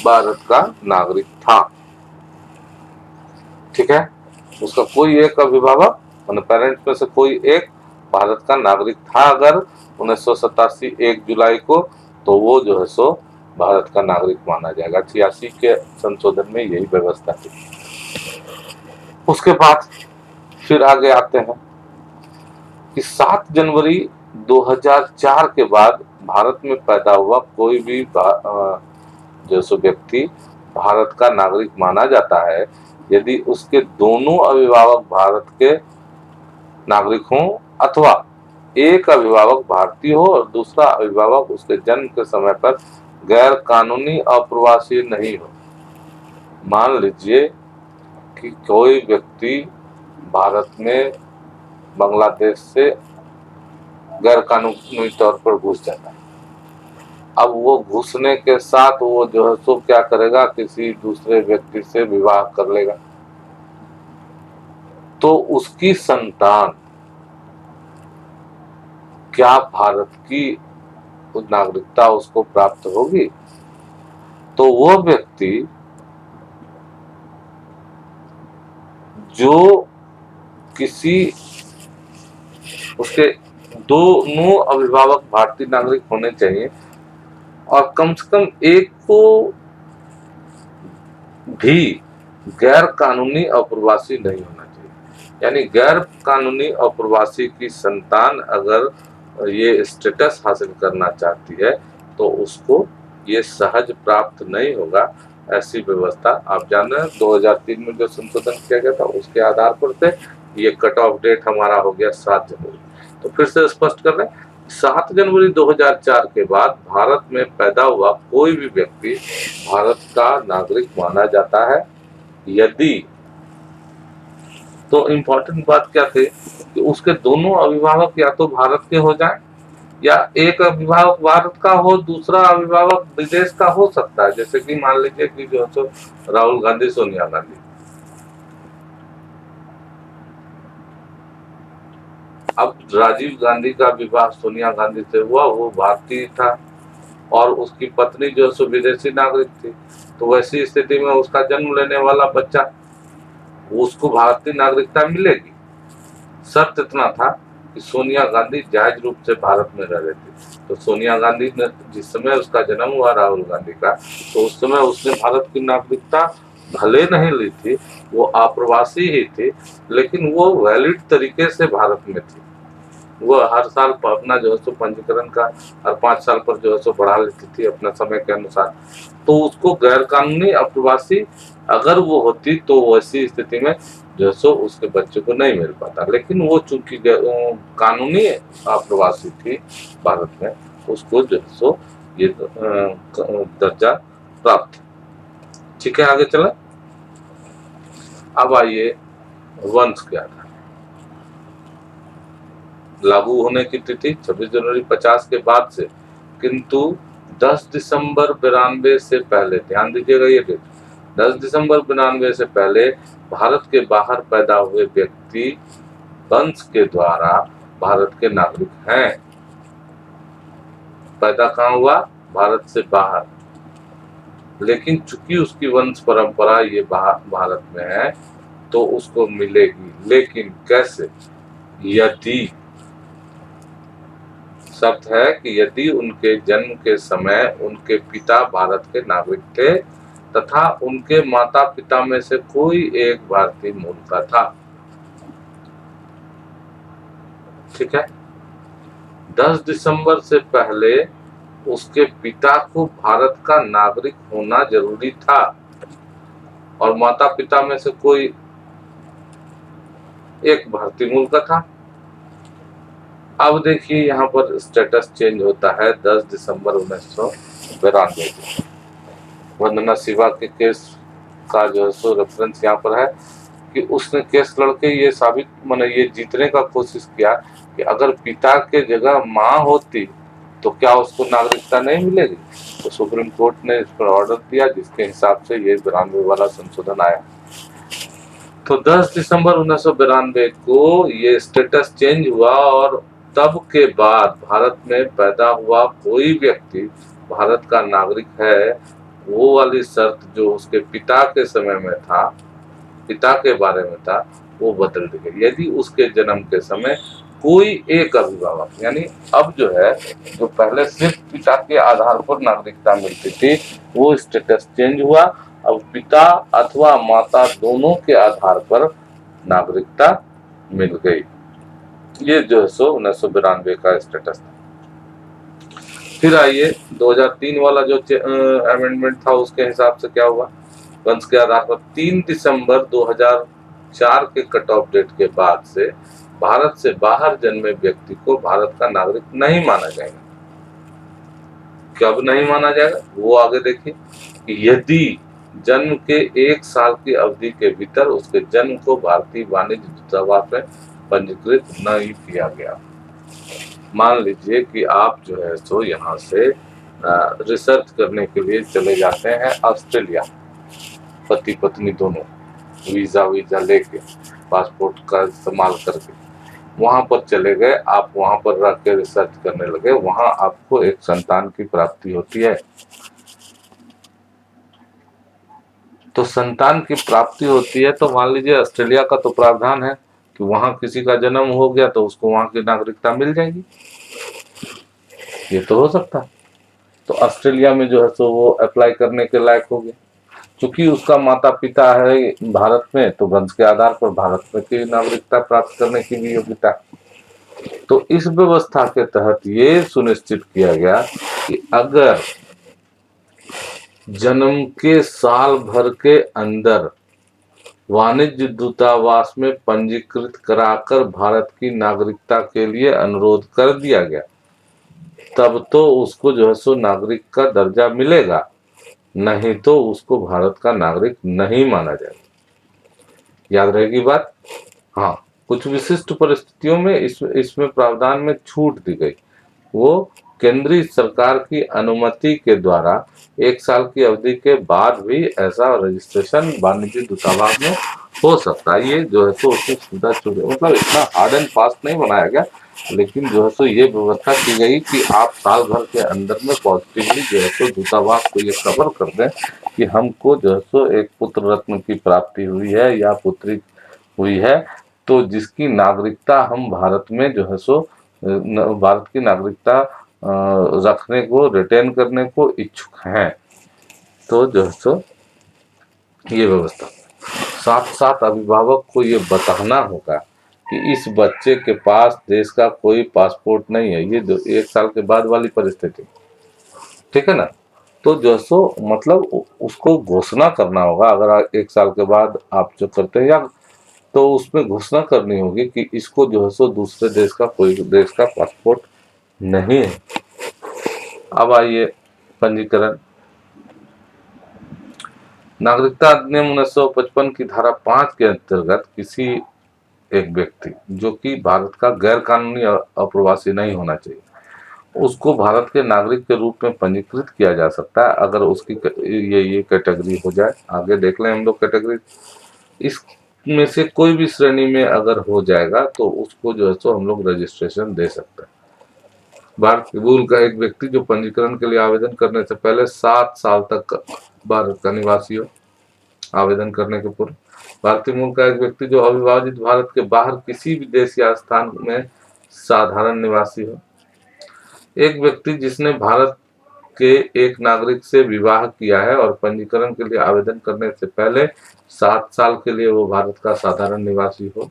भारत का नागरिक था। ठीक है, उसका कोई एक अभिभावक पेरेंट्स में से कोई एक भारत का नागरिक था अगर 1987 1 जुलाई को, तो वो जो है सो भारत का नागरिक माना जाएगा। 86 के संशोधन में यही व्यवस्था थी। उसके बाद फिर आगे आते हैं कि 7 जनवरी 2004 के बाद भारत में पैदा हुआ कोई भी जो सो व्यक्ति भारत का नागरिक माना जाता है यदि उसके दोनों अभिभावक भारत के नागरिक हों अथवा एक अभिभावक भारतीय हो और दूसरा अभिभावक उसके जन्म के समय पर गैर कानूनी अप्रवासी नहीं हो। मान लीजिए कि कोई व्यक्ति भारत में बांग्लादेश से गैर कानूनी तौर पर घुस जाता है। अब वो घुसने के साथ वो जो है सो क्या करेगा, किसी दूसरे व्यक्ति से विवाह कर लेगा, तो उसकी संतान क्या भारत की नागरिकता उसको प्राप्त होगी? तो वो व्यक्ति जो किसी उसके दोनों अभिभावक भारतीय नागरिक होने चाहिए और कम से कम एक को भी गैर कानूनी अप्रवासी नहीं होना चाहिए। यानी गैर कानूनी अप्रवासी की संतान अगर ये स्टेटस हासिल करना चाहती है तो उसको ये सहज प्राप्त नहीं होगा। ऐसी व्यवस्था आप जान रहे हैं 2003 में जो संशोधन किया गया था उसके आधार पर से ये कट ऑफ डेट हमारा हो गया 7 जनवरी। तो फिर से स्पष्ट कर रहे हैं, 7 जनवरी 2004 के बाद भारत में पैदा हुआ कोई भी व्यक्ति भारत का नागरिक माना जाता है यदि, तो इम्पोर्टेंट बात क्या थी कि उसके दोनों अभिभावक या तो भारत के हो जाएं या एक अभिभावक भारत का हो, दूसरा अभिभावक विदेश का हो सकता है। जैसे कि मान लीजिए कि जो है राहुल गांधी, सोनिया गांधी। अब राजीव गांधी का विवाह सोनिया गांधी से हुआ, वो भारतीय था और उसकी पत्नी जो है विदेशी नागरिक थी। तो वैसी स्थिति में उसका जन्म लेने वाला बच्चा उसको भारतीय नागरिकता मिलेगी। शर्त इतना था कि सोनिया गांधी जायज रूप से भारत में रह रही थी। तो सोनिया गांधी ने जिस समय उसका जन्म हुआ राहुल गांधी का, तो उस समय उसने भारत की नागरिकता भले नहीं ली थी, वो अप्रवासी ही थी, लेकिन वो वैलिड तरीके से भारत में थी। वो हर साल अपना जो है सो पंजीकरण का हर 5 साल पर जो है सो बढ़ा लेती थी अपना समय के अनुसार। तो उसको गैर कानूनी अप्रवासी अगर वो होती तो वैसी स्थिति में जो है सो उसके बच्चे को नहीं मिल पाता। लेकिन वो चूंकि कानूनी अप्रवासी थी भारत में, उसको जो है सो ये दर्जा प्राप्त। ठीक है, आगे चले। अब आइए वंश क्या था। लागू होने की तिथि 26 जनवरी 50 के बाद से, किंतु 10 दिसंबर 92 से पहले, ध्यान दीजिएगा ये डेट, 10 दिसंबर 92 से पहले भारत के बाहर पैदा हुए व्यक्ति वंश के द्वारा भारत के नागरिक हैं। पैदा कहाँ हुआ? भारत से बाहर, लेकिन चूंकि उसकी वंश परंपरा ये भारत में है तो उसको मिलेगी। लेकिन कैसे? यदि, शर्त है कि यदि उनके जन्म के समय उनके पिता भारत के नागरिक थे तथा उनके माता पिता में से कोई एक भारतीय मूल का था। ठीक है, 10 दिसंबर से पहले उसके पिता को भारत का नागरिक होना जरूरी था और माता पिता में से कोई एक भारतीय मूल का था। अब देखिए यहाँ पर स्टेटस चेंज होता है 10 दिसंबर 92। वंदना शिवा के केस का जो है सो रेफरेंस यहाँ पर है कि उसने केस लड़के ये साबित माने ये जीतने का कोशिश किया कि अगर पिता के जगह माँ होती तो क्या उसको नागरिकता नहीं मिलेगी। तो सुप्रीम कोर्ट ने इस पर ऑर्डर दिया, जिसके हिसाब से ये 92 वाला संशोधन आया। तो 10 दिसंबर 1992 को ये स्टेटस चेंज हुआ और तब के बाद भारत में पैदा हुआ कोई व्यक्ति भारत का नागरिक है, वो वाली शर्त जो उसके पिता के समय में था, पिता के बारे में था, वो बदल दी गई। यदि उसके जन्म के समय कोई एक अभिभावक, यानी अब जो है, जो पहले सिर्फ पिता के आधार पर नागरिकता मिलती थी, वो स्टेटस चेंज हुआ। अब पिता अथवा माता दोनों के आधार पर नागरिकता मिल गई। ये जो है सो 1992 का स्टेटस था। फिर आइए 2003 वाला जो अमेंडमेंट था, उसके हिसाब से क्या हुआ। वंश के आधार पर 3 दिसंबर 2004 के कट ऑफ डेट के बाद से भारत से बाहर जन्मे व्यक्ति को भारत का नागरिक नहीं माना जाएगा। कब नहीं माना जाएगा वो आगे देखिए। यदि जन्म के 1 साल की अवधि के भीतर उसके जन्म को भारतीय वाणिज्य दूतावास में पंजीकृत नहीं किया गया। मान लीजिए कि आप जो है सो यहाँ से रिसर्च करने के लिए चले जाते हैं ऑस्ट्रेलिया, पति पत्नी दोनों, वीजा लेके, पासपोर्ट का इस्तेमाल करके वहां पर चले गए, आप वहां पर रह के रिसर्च करने लगे, वहां आपको एक संतान की प्राप्ति होती है। तो संतान की प्राप्ति होती है, तो मान लीजिए ऑस्ट्रेलिया का तो प्रावधान है कि वहां किसी का जन्म हो गया तो उसको वहां की नागरिकता मिल जाएगी। ये तो हो सकता है। तो ऑस्ट्रेलिया में जो है सो वो अप्लाई करने के लायक हो गया। चूंकि उसका माता पिता है भारत में, तो वंश के आधार पर भारत में की नागरिकता प्राप्त करने की भी योग्यता। तो इस व्यवस्था के तहत ये सुनिश्चित किया गया कि अगर जन्म के साल भर के अंदर वाणिज्य दूतावास में पंजीकृत कराकर भारत की नागरिकता के लिए अनुरोध कर दिया गया, तब तो उसको जो है सो नागरिक का दर्जा मिलेगा, नहीं तो उसको भारत का नागरिक नहीं माना जाएगा। याद रहेगी बात। हाँ, कुछ विशिष्ट परिस्थितियों में इसमें प्रावधान में छूट दी गई। वो केंद्रीय सरकार की अनुमति के द्वारा 1 साल की अवधि के बाद भी ऐसा रजिस्ट्रेशन वाणिज्य दूतावास में हो सकता है। ये जो है सो उसमें सुविधा छूट, मतलब इतना हार्ड एंड फास्ट नहीं बनाया गया, लेकिन जो है सो ये व्यवस्था की गई कि आप साल भर के अंदर में पॉजिटिवली जो है सो दूतावास को ये खबर कर दें कि हमको जो है सो एक पुत्र रत्न की प्राप्ति हुई है या पुत्री हुई है, तो जिसकी नागरिकता हम भारत में जो है सो भारत की नागरिकता रखने को, रिटेन करने को इच्छुक हैं। तो जो है सो ये व्यवस्था, साथ साथ अभिभावक को ये बताना होगा कि इस बच्चे के पास देश का कोई पासपोर्ट नहीं है। ये 1 साल के बाद वाली परिस्थिति, ठीक है ना। तो जो सो मतलब उसको घोषणा करना होगा। अगर 1 साल के बाद आप जो करते हैं, या तो उसमें घोषणा करनी होगी कि इसको जो है सो दूसरे देश का कोई देश का पासपोर्ट नहीं है। अब आइए पंजीकरण। नागरिकता अधिनियम 1955 की धारा 5 के अंतर्गत किसी एक व्यक्ति जो कि भारत का गैर कानूनी अप्रवासी नहीं होना चाहिए, उसको भारत के नागरिक के रूप में पंजीकृत किया जा सकता है अगर उसकी ये कैटेगरी हो जाए। आगे देख लें हम लोग कैटेगरी, इसमें से कोई भी श्रेणी में अगर हो जाएगा तो उसको जो है सो हम लोग रजिस्ट्रेशन दे सकते हैं। भारत के मूल का एक व्यक्ति जो पंजीकरण के लिए आवेदन करने से पहले 7 साल तक भारत का निवासी हो, आवेदन करने के पूर्व। भारतीय मूल का एक व्यक्ति जो अविभाजित भारत के बाहर किसी भी देश या स्थान में साधारण निवासी हो। एक व्यक्ति जिसने भारत के एक नागरिक से विवाह किया है और पंजीकरण के लिए आवेदन करने से पहले 7 साल के लिए वो भारत का साधारण निवासी हो।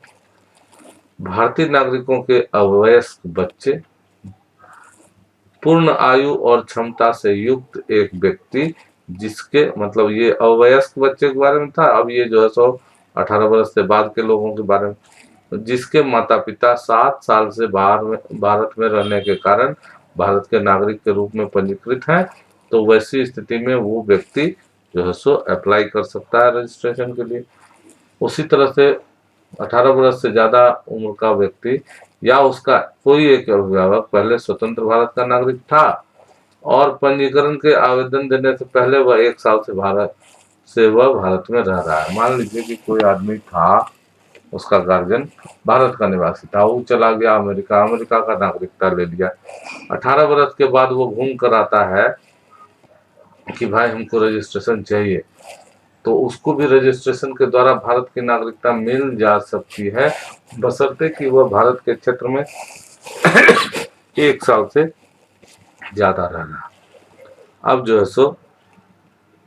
भारतीय नागरिकों के अवयस्क बच्चे, पूर्ण आयु और क्षमता से युक्त एक व्यक्ति जिसके, मतलब ये अवयस्क बच्चे के बारे में था, अब ये जो है सो 18 वर्ष से बाद के लोगों के बारे में, जिसके माता पिता 7 साल से भारत में रहने के कारण भारत के नागरिक के रूप में पंजीकृत हैं, तो वैसी स्थिति में वो व्यक्ति जो है सो अप्लाई कर सकता है रजिस्ट्रेशन के लिए। उसी तरह से 18 वर्ष से ज़्यादा उम्र का व्यक्ति या उसका कोई एक अभिभावक पहले स्वतंत्र भारत का नागरिक था और पंजीकरण के आवेदन देने से पहले वह 1 साल से वह भारत में रह रहा है। मान लीजिए कि कोई आदमी था, उसका गार्जियन भारत का निवासी था, वो चला गया अमेरिका, अमेरिका का नागरिकता ले लिया। 18 वर्ष के बाद वो घूम कर आता है कि भाई हमको रजिस्ट्रेशन चाहिए, तो उसको भी रजिस्ट्रेशन के द्वारा भारत की नागरिकता मिल जा सकती है, बशर्ते कि वह भारत के क्षेत्र में 1 साल से ज़्यादा रहना। अब जो है सो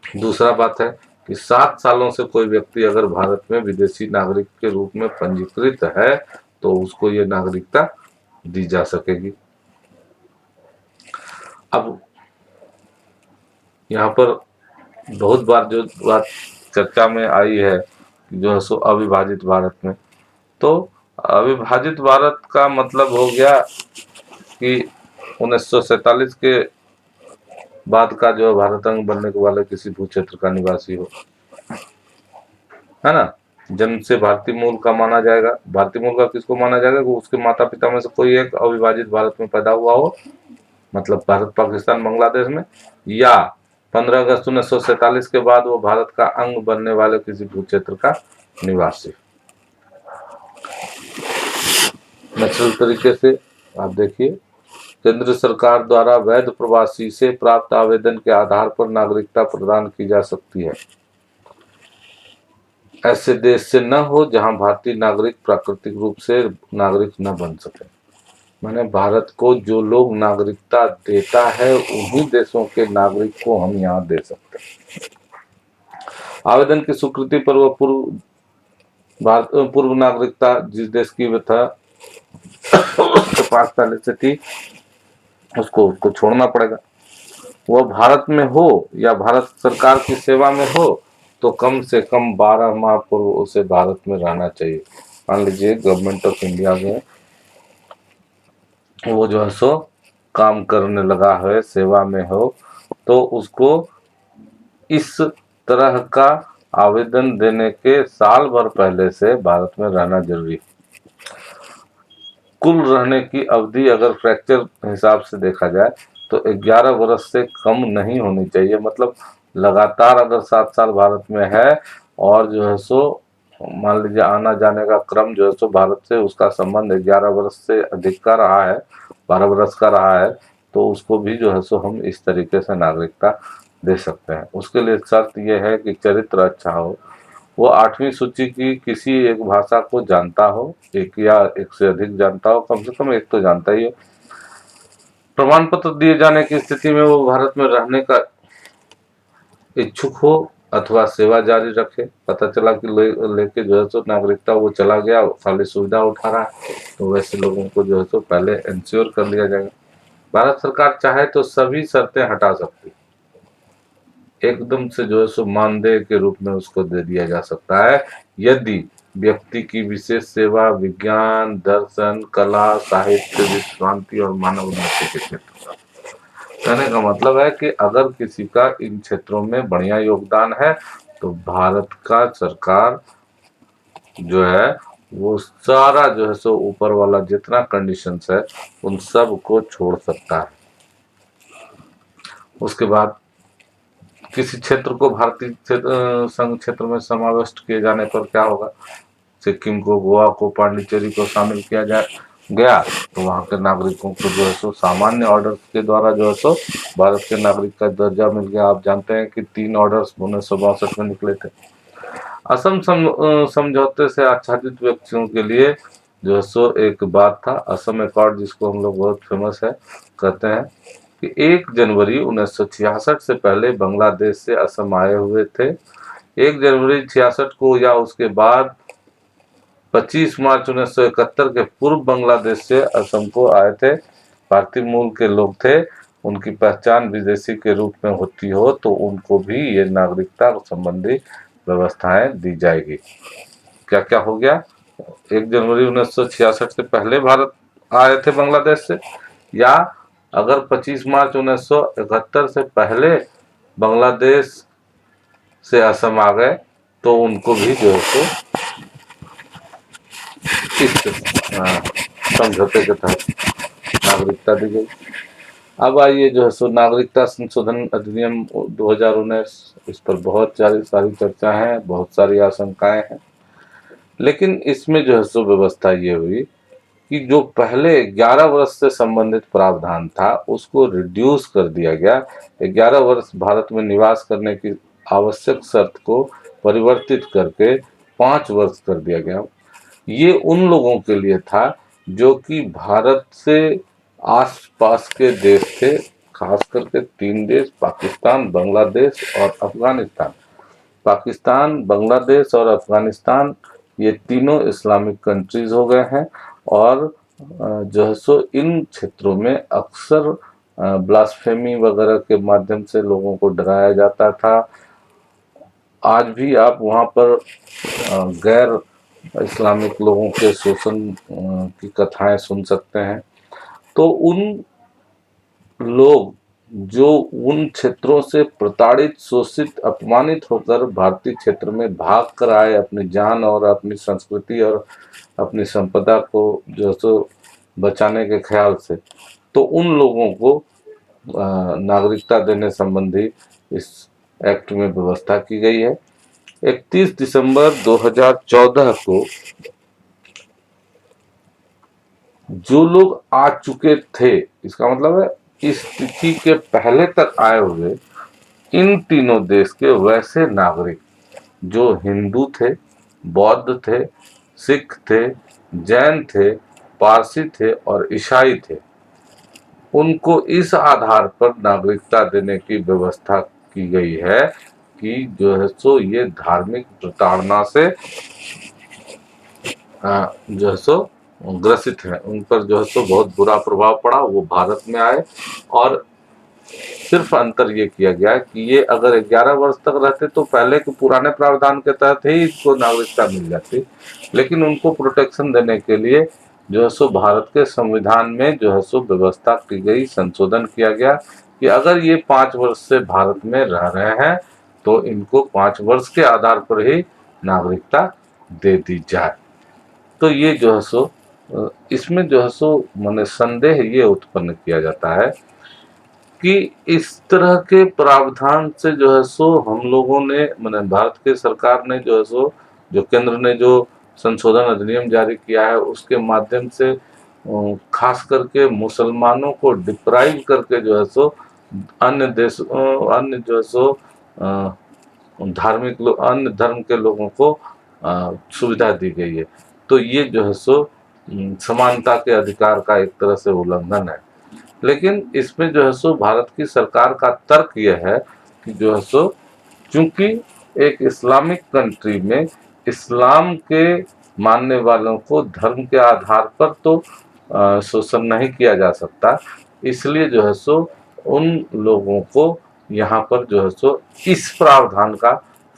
दूसरा बात है कि 7 सालों से कोई व्यक्ति अगर भारत में विदेशी नागरिक के रूप में पंजीकृत है तो उसको ये नागरिकता दी जा सकेगी। अब यहाँ पर बहुत बार जो बात चर्चा में आई है कि जो है सो अविभाजित भारत में, तो अविभाजित भारत का मतलब हो गया कि 1947 के बाद का जो भारत अंग बनने के वाले किसी भू क्षेत्र का निवासी हो, है ना। जन्म से भारतीय मूल का माना जाएगा। भारतीय मूल का किसको माना जाएगा? कि उसके माता पिता में से कोई एक अविभाजित भारत में पैदा हुआ हो, मतलब भारत, पाकिस्तान, बांग्लादेश में, या 15 अगस्त 1947 के बाद वो भारत का अंग बनने वाले किसी भू क्षेत्र का निवासी। नेचुरल तरीके से आप देखिए, केंद्र सरकार द्वारा वैध प्रवासी से प्राप्त आवेदन के आधार पर नागरिकता प्रदान की जा सकती है। ऐसे देश से न हो जहां भारतीय नागरिक प्राकृतिक रूप से नागरिक न बन सके। माने भारत को जो लोग नागरिकता देता है उन्हीं देशों के नागरिक को हम यहाँ दे सकते हैं। आवेदन की स्वीकृति पर वह पूर्व नागरिकता जिस देश की वह था उसके पास पहले से थी, उसको छोड़ना पड़ेगा। वह भारत में हो या भारत सरकार की सेवा में हो तो कम से कम 12 माह पूर्व उसे भारत में रहना चाहिए। मान लीजिए गवर्नमेंट ऑफ इंडिया में वो जो है सो काम करने लगा है, सेवा में हो, तो उसको इस तरह का आवेदन देने के साल भर पहले से भारत में रहना जरूरी है। कुल रहने की अवधि अगर फ्रैक्चर हिसाब से देखा जाए तो 11 वर्ष से कम नहीं होनी चाहिए। मतलब लगातार अगर 7 साल भारत में है और जो है सो मान लीजिए आना जाने का क्रम जो है सो भारत से उसका संबंध 11 वर्ष से अधिक का रहा है, 12 वर्ष का रहा है, तो उसको भी जो है सो हम इस तरीके से नागरिकता दे सकते हैं। उसके लिए शर्त यह है कि चरित्र अच्छा हो, वो 8वीं सूची की किसी एक भाषा को जानता हो, एक या एक से अधिक जानता हो, कम से कम एक तो जानता ही हो। प्रमाण पत्र दिए जाने की स्थिति में वो भारत में रहने का इच्छुक हो अथवा सेवा जारी रखे। पता चला कि लेके जो है सो नागरिकता वो चला गया, खाली सुविधा उठा रहा है, तो वैसे लोगों को जो है सो पहले इंश्योर कर लिया जाएगा। भारत सरकार चाहे तो सभी शर्तें हटा सकती, एकदम से जो है सो मानदेय के रूप में उसको दे दिया जा सकता है यदि व्यक्ति की विशेष सेवा विज्ञान, दर्शन, कला, साहित्य, विश्रांति और मानव उन्नति के क्षेत्र। कहने का मतलब है कि अगर किसी का इन क्षेत्रों में बढ़िया योगदान है तो भारत का सरकार जो है वो सारा जो है सो ऊपर वाला जितना कंडीशंस है उन सब को छोड़ सकता है। उसके बाद किसी क्षेत्र को भारतीय संघ क्षेत्र में समाविष्ट किए जाने पर क्या होगा? सिक्किम को, गोवा को, पांडिचेरी को शामिल किया गया तो वहाँ के नागरिकों को जो है सो सामान्य ऑर्डर्स के द्वारा जो है सो भारत के नागरिक का दर्जा मिल गया। आप जानते हैं कि 3 ऑर्डर्स 1962 में निकले थे। असम समझौते से आच्छादित व्यक्तियों के लिए जो है सो एक बात था, असम अकॉर्ड, जिसको हम लोग बहुत फेमस है कहते हैं कि 1 जनवरी 1966 से पहले बांग्लादेश से असम आए हुए थे। 1 जनवरी 66 को या उसके बाद 25 मार्च 1971 के पूर्व बांग्लादेश से असम को आए थे भारतीय मूल के लोग थे। उनकी पहचान विदेशी के रूप में होती हो तो उनको भी ये नागरिकता संबंधी व्यवस्थाएं दी जाएगी। क्या क्या हो गया? 1 जनवरी 1966 से पहले भारत आए थे बांग्लादेश से, या अगर 25 मार्च 1971 से पहले बांग्लादेश से असम आ गए तो उनको भी जो है सो इस समझौते के तहत नागरिकता दी गई। अब आइए जो है सो नागरिकता संशोधन अधिनियम 2019, इस पर बहुत सारी चर्चा है, बहुत सारी आशंकाएं हैं। लेकिन इसमें जो है सो व्यवस्था ये हुई कि जो पहले 11 वर्ष से संबंधित प्रावधान था उसको रिड्यूस कर दिया गया। 11 वर्ष भारत में निवास करने की आवश्यक शर्त को परिवर्तित करके 5 वर्ष कर दिया गया। ये उन लोगों के लिए था जो कि भारत से आसपास के देश थे, खास करके 3 देश, पाकिस्तान, बांग्लादेश और अफगानिस्तान। पाकिस्तान, बांग्लादेश और अफगानिस्तान ये तीनों इस्लामिक कंट्रीज हो गए हैं और जो है सो इन क्षेत्रों में अक्सर ब्लास्फेमी वगैरह के माध्यम से लोगों को डराया जाता था। आज भी आप वहाँ पर गैर इस्लामिक लोगों के शोषण की कथाएं सुन सकते हैं। तो उन लोग जो उन क्षेत्रों से प्रताड़ित, शोषित, अपमानित होकर भारतीय क्षेत्र में भाग कर आए अपनी जान और अपनी संस्कृति और अपनी संपदा को जो सो बचाने के ख्याल से, तो उन लोगों को नागरिकता देने संबंधी इस एक्ट में व्यवस्था की गई है। 31 दिसंबर 2014 को जो लोग आ चुके थे, इसका मतलब है इस तिथि के पहले तक आए हुए इन तीनों देश के वैसे नागरिक जो हिंदू थे, बौद्ध थे, सिख थे, जैन थे, पारसी थे और ईसाई थे, उनको इस आधार पर नागरिकता देने की व्यवस्था की गई है कि जो है सो ये धार्मिक प्रताड़ना से जो है सो ग्रसित हैं, उन पर जो है सो बहुत बुरा प्रभाव पड़ा, वो भारत में आए और सिर्फ अंतर ये किया गया कि ये अगर 11 वर्ष तक रहते तो पहले के पुराने प्रावधान के तहत ही इसको नागरिकता मिल जाती, लेकिन उनको प्रोटेक्शन देने के लिए जो है सो भारत के संविधान में जो है सो व्यवस्था की गई, संशोधन किया गया कि अगर ये 5 वर्ष से भारत में रह रहे हैं तो इनको 5 वर्ष के आधार पर ही नागरिकता दे दी जाए। तो ये जो है सो इसमें जो है सो माने संदेह ये उत्पन्न किया जाता है कि इस तरह के प्रावधान से जो है सो हम लोगों ने माने भारत के सरकार ने जो है सो जो केंद्र ने जो संशोधन अधिनियम जारी किया है उसके माध्यम से खास करके मुसलमानों को डिप्राइव करके जो है सो अन्य देश अन्य जो है सो धार्मिक लोग, अन्य धर्म के लोगों को सुविधा दी गई है। तो ये जो है सो समानता के अधिकार का एक तरह से उल्लंघन है। लेकिन इसमें जो है सो भारत की सरकार का तर्क यह है कि जो है सो चूंकि एक इस्लामिक कंट्री में इस्लाम के मानने वालों को धर्म के आधार पर तो शोषण नहीं किया जा सकता, इसलिए जो है सो उन लोगों को यहाँ पर जो है सो इस प्रावधान का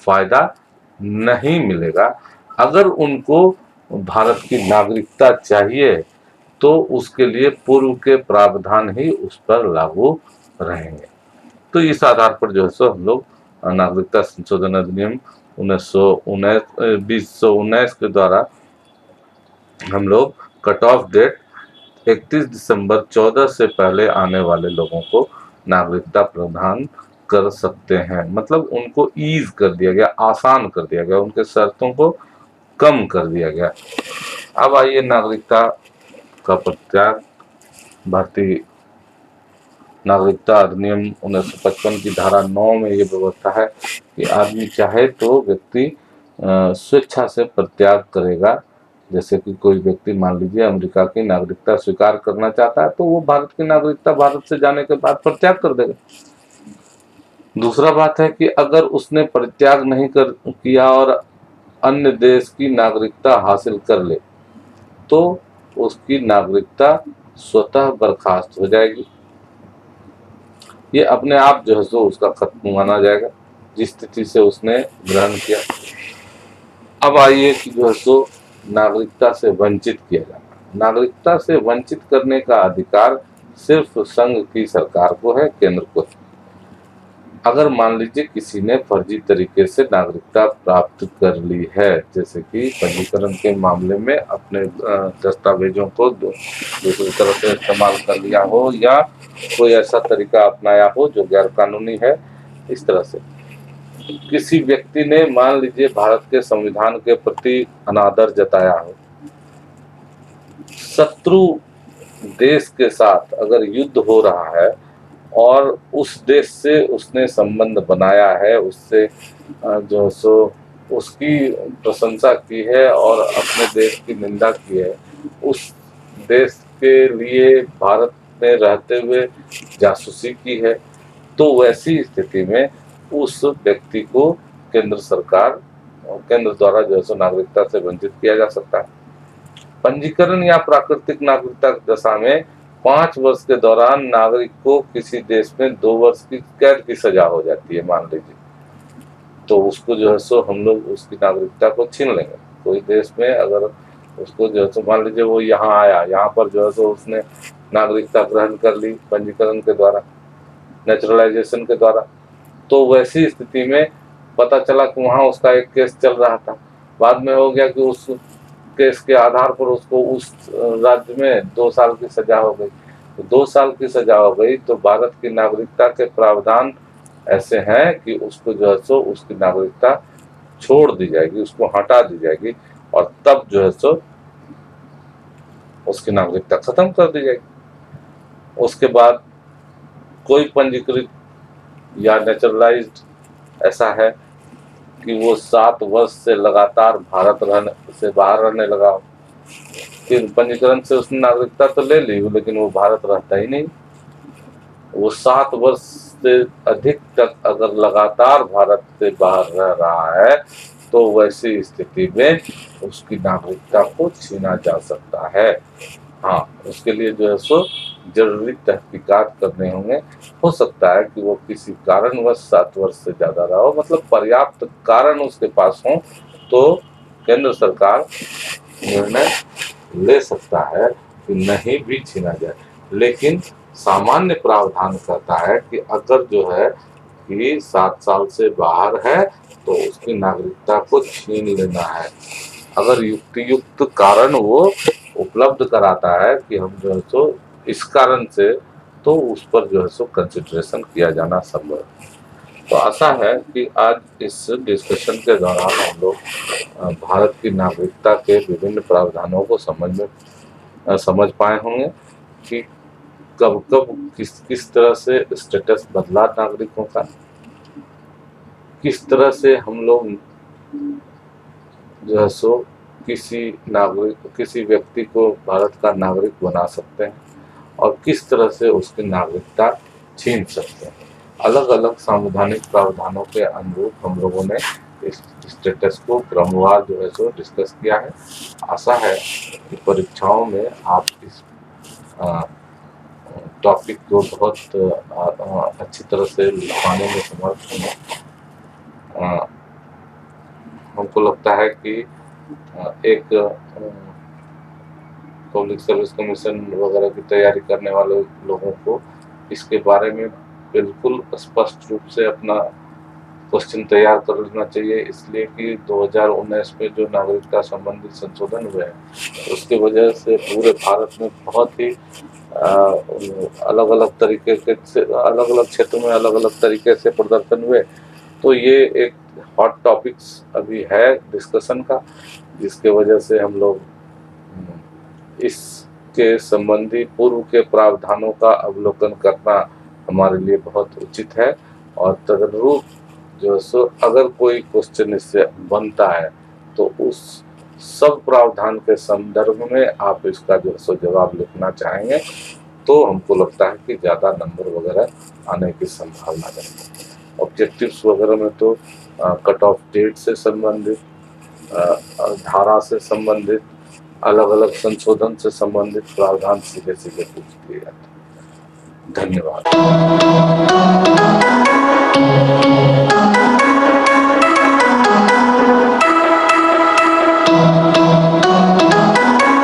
फायदा नहीं मिलेगा। अगर उनको भारत की नागरिकता चाहिए तो उसके लिए पूर्व के प्रावधान ही उस पर लागू रहेंगे। तो इस आधार पर जो है सो हम लोग नागरिकता संशोधन अधिनियम 2019 के द्वारा हम लोग कट ऑफ डेट 31 दिसंबर 14 से पहले आने वाले लोगों को नागरिकता प्रदान कर सकते हैं। मतलब उनको ईज कर दिया गया, आसान कर दिया गया, उनके शर्तों को कम कर दिया गया। अब आइए नागरिकता का प्रत्याग। भारतीय नागरिकता अधिनियम 1955 की धारा 9 में ये व्यवस्था है कि आदमी चाहे तो व्यक्ति स्वेच्छा से प्रत्याग करेगा। जैसे कि कोई व्यक्ति मान लीजिए अमेरिका की नागरिकता स्वीकार करना चाहता है तो वो भारत की नागरिकता भारत से जाने के बाद परित्याग कर देगा। दूसरा बात है कि अगर उसने परित्याग नहीं किया और अन्य देश की नागरिकता हासिल कर ले तो उसकी नागरिकता स्वतः बर्खास्त हो जाएगी। ये अपने आप जो है सो उसका खत्म माना जाएगा जिस स्थिति से उसने ग्रहण किया। अब आइए कि जो है सो नागरिकता से वंचित किया जाना। नागरिकता से वंचित करने का अधिकार सिर्फ संघ की सरकार को है, केंद्र को। अगर मान लीजिए किसी ने फर्जी तरीके से नागरिकता प्राप्त कर ली है, जैसे कि पंजीकरण के मामले में अपने दस्तावेजों को दूसरी तरह से इस्तेमाल कर लिया हो, या कोई ऐसा तरीका अपनाया हो जो गैर कानूनी है, इस तरह से किसी व्यक्ति ने मान लीजिए भारत के संविधान के प्रति अनादर जताया हो, शत्रु देश के साथ अगर युद्ध हो रहा है और उस देश से उसने संबंध बनाया है, उससे जो सो उसकी प्रशंसा की है और अपने देश की निंदा की है, उस देश के लिए भारत में रहते हुए जासूसी की है, तो वैसी स्थिति में उस व्यक्ति को केंद्र द्वारा जो है नागरिकता से वंचित किया जा सकता है। पंजीकरण या प्राकृतिक नागरिकता की दशा में 5 वर्ष के दौरान नागरिक को किसी देश में 2 वर्ष की कैद की सजा हो जाती है, मान लीजिए, तो उसको जो है सो हम लोग उसकी नागरिकता को छीन लेंगे। कोई देश में अगर उसको जो है सो मान लीजिए वो यहाँ आया, यहाँ पर जो है सो उसने नागरिकता ग्रहण कर ली पंजीकरण के द्वारा, नेचुरलाइजेशन के द्वारा, तो वैसी स्थिति में पता चला कि वहाँ उसका एक केस चल रहा था, बाद में हो गया कि उस केस के आधार पर उसको उस राज्य में 2 साल की सजा हो गई। तो 2 साल की सजा हो गई तो भारत की नागरिकता के प्रावधान ऐसे हैं कि उसको जो है सो उसकी नागरिकता छोड़ दी जाएगी, उसको हटा दी जाएगी, और तब जो है सो उसकी नागरिकता खत्म कर दी जाएगी। उसके बाद कोई पंजीकृत या नेचुरलाइज्ड ऐसा है कि वो 7 वर्ष से लगातार भारत से बाहर रहने लगा, फिर पंजीकरण से उसने नागरिकता तो ले ली, लेकिन वो भारत रहता ही नहीं, वो 7 वर्ष से अधिक तक अगर लगातार भारत से बाहर रह रहा है, तो वैसी स्थिति में उसकी नागरिकता को छीना जा सकता है। हाँ, उसके लिए जो है सो जरूरी तहकीकात करने होंगे। हो सकता है कि वो किसी कारणवश 7 वर्ष से ज्यादा रहा हो, मतलब पर्याप्त कारण उसके पास हो, तो केंद्र सरकार निर्णय ले सकता है कि नहीं भी छीना जाए। लेकिन सामान्य प्रावधान कहता है कि अगर जो है कि 7 साल से बाहर है तो उसकी नागरिकता को छीन लेना है। अगर युक्त कारण वो उपलब्ध कराता है कि हम जो है सो इस कारण से, तो उस पर जो है सो कंसिडरेशन किया जाना संभव है। तो आशा है कि आज इस डिस्कशन के दौरान हम लोग भारत की नागरिकता के विभिन्न प्रावधानों को समझ पाए होंगे कि कब कब किस तरह से स्टेटस बदला नागरिकों का, किस तरह से हम लोग जो है सो किसी व्यक्ति को भारत का नागरिक बना सकते हैं, और किस तरह से उसकी नागरिकता छीन सकते हैं। अलग अलग संवैधानिक प्रावधानों के अनुरूप हम लोगों ने इस स्टेटस को क्रमवार जो है सो डिस्कस किया है। आशा है कि परीक्षाओं में आप इस टॉपिक को बहुत अच्छी तरह से लिखवाने में समर्थ होंगे। हमको लगता है कि एक पब्लिक सर्विस कमीशन वगैरह की तैयारी करने वाले लोगों को इसके बारे में बिल्कुल स्पष्ट रूप से अपना क्वेश्चन तैयार कर लेना चाहिए, इसलिए कि 2019 में जो नागरिकता संबंधी संशोधन हुए हैं उसके वजह से पूरे भारत में बहुत ही अलग अलग तरीके से अलग अलग क्षेत्रों में अलग अलग तरीके से प्रदर्शन हुए। तो ये एक हॉट टॉपिक्स अभी है डिस्कशन का, जिसके वजह से हम लोग इसके संबंधी पूर्व के प्रावधानों का अवलोकन करना हमारे लिए बहुत उचित है। और तदनुरूप जो सो अगर कोई क्वेश्चन इससे बनता है तो उस सब प्रावधान के संदर्भ में आप इसका जो सो जवाब लिखना चाहेंगे, तो हमको लगता है कि ज़्यादा नंबर वगैरह आने की संभावना है। ऑब्जेक्टिव्स वगैरह में तो कट ऑफ डेट से संबंधित, धारा से संबंधित, अलग अलग संशोधन से संबंधित प्रावधान सीधे सीधे पूछ दिए जाते हैं। धन्यवाद।